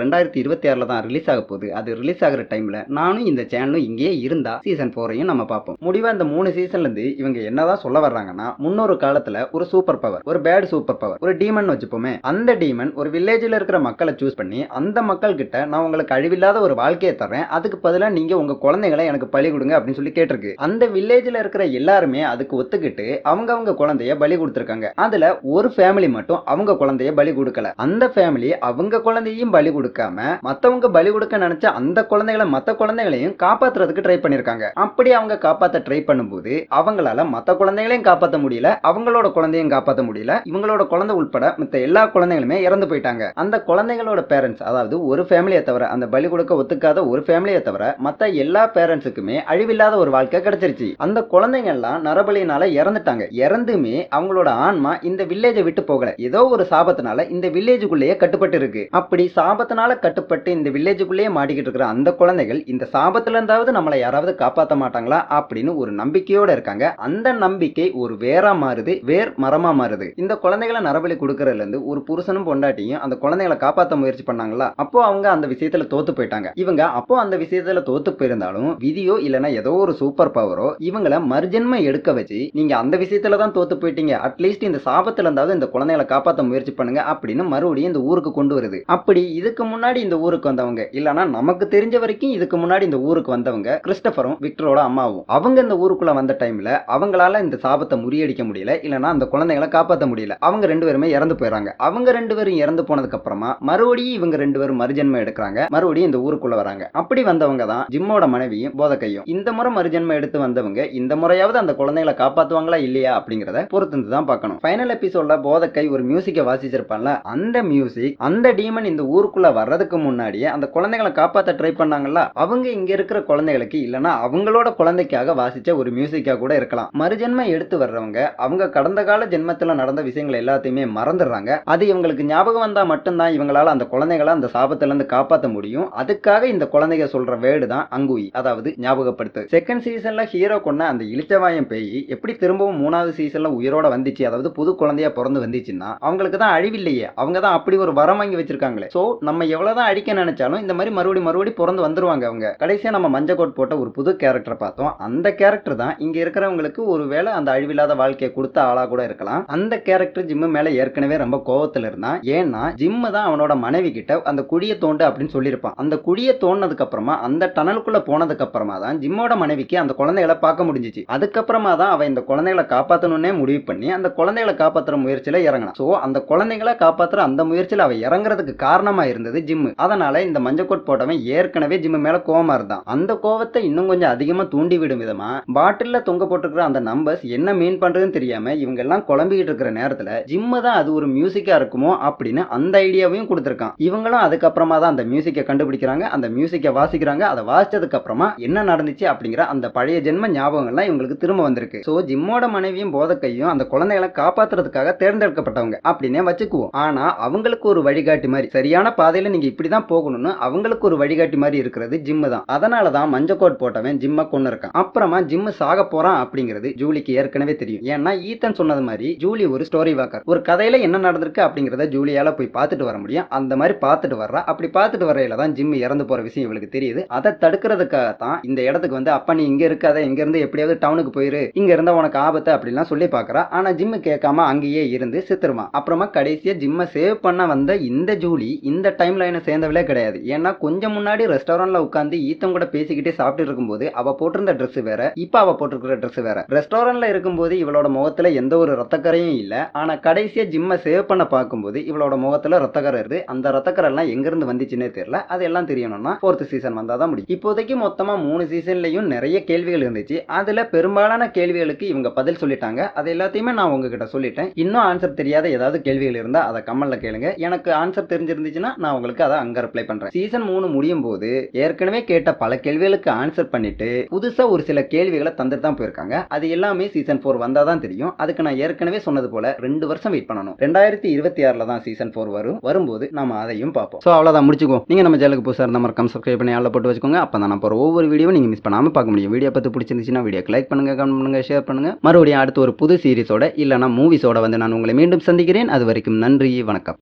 2026ல தான் ரிலீஸ் ஆக போகுது. அது ரிலீஸ் ஆகிற டைம்ல நானும் இந்த சேனலும் இங்கேயே இருந்தா சீசன் 4ஐயும் நம்ம பார்ப்போம். முடிவா இந்த 3 சீசன்ல இருந்து இவங்க என்னதான் சொல்ல வர்றாங்கன்னா, முன்னொரு காலத்துல ஒரு சூப்பர் பவர், ஒரு பேட் சூப்பர் பவர், ஒரு டீமன் வச்சுப்போமே, அந்த டீமன் ஒரு வில்லேஜ்ல இருக்கிற மக்களை சூஸ் பண்ணி அந்த மக்கள் கிட்ட நான் உங்களுக்கு அழிவில்லாத ஒரு வாழ்க்கையை தரேன், அதுக்கு பதிலா நீங்க உங்க குழந்தைகளை எனக்கு பலி கொடுங்க அப்படின்னு சொல்லி கேட்டிருக்கு. அந்த வில்லேஜ்ல இருக்கிற எல்லாருமே அதுக்கு ஒத்துக்கிட்டு அவங்க குழந்தைய பலி கொடுத்திருக்காங்க. அதுல ஒரு ஃபேமிலி மட்டும் அவங்க குழந்தைய பலி கொடுக்கல. அந்த ஃபேமிலி அவங்க குழந்தையும் பலி கொடுக்காம மத்தவங்க பலி கொடுக்க நினைச்ச அந்த குழந்தைகளை மத்த குழந்தைகளையும் காப்பாத்துறதுக்கு ட்ரை பண்ணிருக்காங்க. அப்படி அவங்க காப்பாத்த ட்ரை பண்ணும்போது அவங்களால மத்த குழந்தைகளையும் காப்பாற்ற முடியல, அவங்களோட குழந்தையும் காப்பாற்ற முடியல, இவங்களோட குழந்தை உட்பட மத்த எல்லா குழந்தைகளுமே இறந்து போயிட்டாங்க. அந்த குழந்தைகளோட பேரண்ட்ஸ், அதாவது ஒரு ஃபேமிலியை தவிர, அந்த பலி கொடுக்க ஒத்துக்காத ஒரு ஃபேமிலியை தவிர மத்த எல்லா பேரண்ட்ஸுக்குமே அழிவில்லாத ஒரு வாழ்க்கை கிடைச்சிருச்சு. அந்த குழந்தைங்க எல்லாம் நரபலியினால இறந்துட்டாங்க. இறந்துமே அவங்களோட ஆன்மா இந்த வில்லேஜை விட்டு போகல. ஏதோ ஒரு சாபத்தினால இந்த வில்லேஜுக்குள்ளேயே கட்டுப்பட்டு இருக்கு. அப்படி சாபத்தினால கட்டுப்பட்டு இந்த வில்லேஜுக்குள்ளேயே மாட்டிக்கிட்டு இருக்கிற அந்த குழந்தைகள் இந்த சாபத்துல இருந்தாவது நம்மளை யாராவது காப்பாற்ற மாட்டாங்களா அப்படின்னு ஒரு நம்பிக்கையோட இருக்காங்க. அந்த நம்பிக்கை ஒரு வேரா மாறுது, வேர் மரமா மாறுது. இந்த குழந்தைகளை நரபலி கொடுக்கறதுல இருந்து ஒரு புருஷனும் பொண்டாட்டியும் அந்த குழந்தைகளை காப்பாற்ற முயற்சி பண்ணாங்களா, அப்போ அவங்க அந்த விஷயத்துல தோத்து போயிட்டாங்க. இவங்க அப்போ அந்த விஷயத்துல தோத்து போயிருந்தாலும் விதியோ இல்லைன்னா ஏதோ ஒரு சூப்பர் பவரோ இவங்களை மறுஜென்ம எடுக்க வச்சு நீங்க அந்த விஷயத்துல தான் தோத்து போயிட்டீங்க, அட்லீஸ்ட் இந்த சாபத்துல இருந்தாவது இந்த குழந்தைகளை காப்பாற்ற முயற்சி பண்ணுங்க அப்படின்னு மறுபடியும் இந்த ஊருக்கு கொண்டு வருது. அப்படி இதுக்கு முன்னாடி இந்த ஊருக்கு வந்தவங்க, இல்லனா நமக்கு தெரிஞ்ச வரைக்கும் இதுக்கு முன்னாடி இந்த ஊருக்கு வந்தவங்க கிறிஸ்டபரும் விக்டரோட அம்மாவும், அவங்க இந்த ஊருக்குள்ள வந்த டைம்ல அவங்களால இந்த சாபத்தை முறியடிக்க முடியல, இல்லனா அந்த குழந்தைகளை காப்பாற்ற முடியல. அவங்க 2 பேருமே இறந்து போயிறாங்க. அவங்க 2 பேரும் இறந்து போனதுக்கு அப்புறமா மறுபடியும் இவங்க 2 பேரும் மறுஜென்மம் எடுக்கிறாங்க. மறுபடியும் இந்த ஊருக்குள்ள வராங்க. அப்படி வந்தவங்க தான் ஜிம்மோட மனைவியும் போதக்கையும். இந்த முறை மறுஜென்மம் எடுத்து வந்தவங்க இந்த முறையாவது அந்த குழந்தைகளை காப்பாத்துவாங்களா இல்லையா அப்படிங்கறத பொறுத்து தான் பார்க்கணும். ஃபைனல் எபிசோட்ல போதக்கை ஒரு மியூசிக்கை வாசிச்சிருப்பான்ல, அந்த மியூசிக் அந்த டீமன் இந்த ஊருக்குள்ள வர்றதுக்கு முன்னாடியே அந்த குழந்தைகளை காப்பாற்ற ட்ரை பண்ணாங்கல்ல, அவங்க இங்க இருக்கிற குழந்தைகளுக்கு இல்லனா அவங்களோட குழந்தைக்காக வாசிச்ச ஒரு மியூசிக்கா கூட இருக்கலாம். மறுஜென்மம் எடுத்து வர்றவங்க அவங்க கடந்த கால ஜென்மத்துல நடந்த விஷயங்கள் எல்லாத்தையுமே மறந்துடுறாங்க. அது இவங்களுக்கு ஞாபகம் வந்தா மட்டும்தான் இவங்களால அந்த குழந்தைகளை அந்த சாபத்துல இருந்து காப்பாற்ற முடியும். அதுக்காக இந்த குழந்தைங்க சொல்ற வேர்டு தான் அங்குயி, அதாவது ஞாபகப்படுத்து. செகண்ட் சீசன்ல ஹீரோ கொண்ட அந்த இளிச்சவாயம் பேய் எப்படி திரும்பவும் 3வது சீசன்ல உயிரோட வந்துச்சு, அதாவது புது குழந்தையா பிறந்து வந்துச்சுன்னா அவங்களுக்கு தான் அழிவில்லையே, அவங்க தான் அப்படி ஒரு வரம் வாங்கி வச்சிருக்காங்களே. சோ நம்ம எவ்வளவுதான் அழிக்க நினைச்சாலும் இந்த மாதிரி மறுபடி பிறந்து வந்துருவாங்க அவங்க. கடைசியா நம்ம மஞ்சள் கோட் போட்ட ஒரு புது கேரக்டரை பார்த்தோம். அந்த கேரக்டர் தான் இங்க இருக்கிறவங்களுக்கு ஒருவேளை அந்த அழிவில்லாத வாழ்க்கையை கொடுத்த ஆளா கூட இருக்கலாம். அந்த கேரக்டர் ஜிம்மு மேல ஏற்கனவே ரொம்ப கோவத்துல இருந்தான். ஏன்னா ஜிம்மு தான் அவனோட மனைவி கிட்ட அந்த குழியை தோண்டு அப்படின்னு சொல்லியிருப்பான். அந்த குழியை தோண்டதுக்கு அப்புறமா அந்த டனலுக்குள்ள போனதுக்கு அப்புறமா தான் ஜிம்மோட மனைவிக்கு அந்த குழந்தைகளை பார்க்க முடிஞ்சிச்சு. அதுக்கப்புறமா தான் அவன் இந்த குழந்தைகளை காப்பாற்றணும்னே முடிவு பண்ணி அந்த குழந்தைகளை காப்பாற்றுற முயற்சியில இறங்கினான். சோ அந்த குழந்தைகளை காப்பாற்றுற அந்த முயற்சியில அவன் இறங்குறதுக்கு காரணமா இருந்தது ஜிம்மு. அதனால இந்த மஞ்சக்கோட் போட்டவன் ஏற்கனவே ஜிம்மு மேல கோவமா இருந்தான். அந்த கோவத்தை இன்னும் கொஞ்சம் அதிகமா தூண்டி விடும் விதமா பாட்டில்ல தொங்க போட்டுக்கிற அந்த நம்பர்ஸ் என்ன மீன் பண்றதுன்னு தெரியாம இவங்க எல்லாம் குழம்பிக்கிட்டு இருக்கிற நேரத்துல ஜிம்மு தான் அது ஒரு மியூசிக்கா இருக்குமோ அப்படின்னு அந்த ஐடியாவையும் கொடுத்திருக்கான். இவங்களும் அதுக்கப்புறமா தான் அந்த மியூசிக்கை கண்டுபிடிக்கிறாங்க, அந்த மியூசிக்கை வாசிக்கிறாங்க, அதை அதை வாசிச்சதுக்கு அப்புறமா என்ன நடந்துச்சு அப்படிங்கிற அந்த பழைய ஜென்ம ஞாபகங்கள்லாம் இவங்களுக்கு திரும்ப வந்திருக்கு. சோ ஜிம்மோட மனைவியும் போதக்கையும் அந்த குழந்தைகளை காப்பாத்துறதுக்காக தேர்ந்தெடுக்கப்பட்டவங்க அப்படின்னே வச்சுக்குவோம். ஆனா அவங்களுக்கு ஒரு வழிகாட்டி மாதிரி, சரியான பாதையில நீங்க இப்படிதான் போகணும்னு அவங்களுக்கு ஒரு வழிகாட்டி மாதிரி இருக்கிறது ஜிம்மு தான். அதனாலதான் மஞ்ச கோட் போட்டவன் ஜிம்ம கொண்டு இருக்கான். அப்புறமா ஜிம்மு சாக போறான் அப்படிங்கிறது ஜூலிக்கு ஏற்கனவே தெரியும். ஏன்னா ஈத்தன் சொன்னது மாதிரி ஜூலி ஒரு ஸ்டோரி வாக்கர். ஒரு கதையில என்ன நடந்திருக்கு அப்படிங்கறத ஜூலியால போய் பார்த்துட்டு வர முடியும். அந்த மாதிரி பார்த்துட்டு வர்றா. அப்படி பார்த்துட்டு வரையில தான் ஜிம்மு இறந்து போற விஷயம் இவளுக்கு தெரியுது. அதை தடுக்கிறதுக்காக தான் இந்த இடத்துக்கு வந்து அப்ப நீ இங்க இருக்காத, இங்க இருந்து எப்படியாவது டவுனுக்கு போயிரு, இங்க இருந்தா உனக்கு ஆபத்து அப்படிலாம் சொல்லி பாக்குறா. ஆனா ஜிம்மு கேட்காம அங்கேயே இருந்து செத்துருமா. அப்புறமா கடைசியா ஜிம்ம சேவ் பண்ண வந்த இந்த ஜூலி இந்த டைம் லைனை சேர்ந்தவளே கிடையாது. ஏன்னா கொஞ்சம் முன்னாடி ரெஸ்டாரண்ட்ல உட்காந்து ஈத்தன் கூட பேசிக்கிட்டே சாப்பிட்டு இருக்கும்போது அவ போட்டிருந்த ட்ரெஸ் வேற, இப்ப அவ போட்டிருக்கிற ட்ரெஸ் வேற. ரெஸ்டாரண்ட்ல இருக்கும்போது இவளோட முகத்துல எந்த ஒரு ரத்தக்கரையும் இல்ல. ஆனா கடைசியா ஜிம்ம சேவ் பண்ண பார்க்கும்போது இவளோட முகத்துல ரத்தக்கரை இருக்கு. அந்த ரத்தக்கரை எல்லாம் எங்க இருந்து வந்துச்சுன்னே தெரியல. அதெல்லாம் தெரியணும்னா 4th சீசன் வந்தாதான் முடியும். இப்போதைக்கு மொத்தமா 3 சீசன்லயும் நிறைய கேள்விகள் இருந்துச்சு. அதுல பெரும்பாலான கேள்விகளுக்கு இவங்க பதில் சொல்லிட்டாங்க. அது எல்லாத்தையுமே நான் உங்ககிட்ட சொல்லிட்டேன். இன்னும் ஆன்சர் தெரியாத ஏதாவது கேள்விகள் இருந்தா அதை கமெண்ட்ல கேளுங்க. எனக்கு ஆன்சர் தெரிஞ்சிருந்துச்சுன்னா நான் உங்களுக்கு அதை அங்க ரிப்ளை பண்றேன். சீசன் 3 முடியும் போது ஏற்கனவே கேட்ட பல கேள்விகளுக்கு ஆன்சர் பண்ணிட்டு புதுசா ஒரு சில கேள்விகளை தந்துட்டு தான் போயிருக்காங்க. அது எல்லாமே சீசன் 4 வந்தாதான் தெரியும். அதுக்கு நான் ஏற்கனவே சொன்னது போல 2 வருஷம் வெயிட் பண்ணணும். 2026ல தான் சீசன் 4 வரும். வரும்போது நாம அதையும் பார்ப்போம். சோ அவ்வளவுதான், முடிச்சுக்கோ. நீங்க நம்ம சேனலுக்கு புதுசா இருந்தா மறக்காம சப்ஸ்கிரைப் பண்ணி ஆல்ல போட்டு வச்சுக்கோங்க. அப்பதான் நான் போற ஒவ்வொரு வீடியோ நீங்க மிஸ் பண்ணாம பார்க்க முடியும். வீடியோ பத்தி பிடிச்சிருந்துச்சுன்னா வீடியோக்கு லைக் பண்ணுங்க, கமெண்ட் பண்ணுங்க, ஷேர் பண்ணுங்க. மறுபடியும் அடுத்து ஒரு புது சீரிஸோட இல்லனா மூவிஸோட வந்து நான் உங்களை மீண்டும் சந்திக்கிறேன். அது வரைக்கும் நன்றி, வணக்கம்.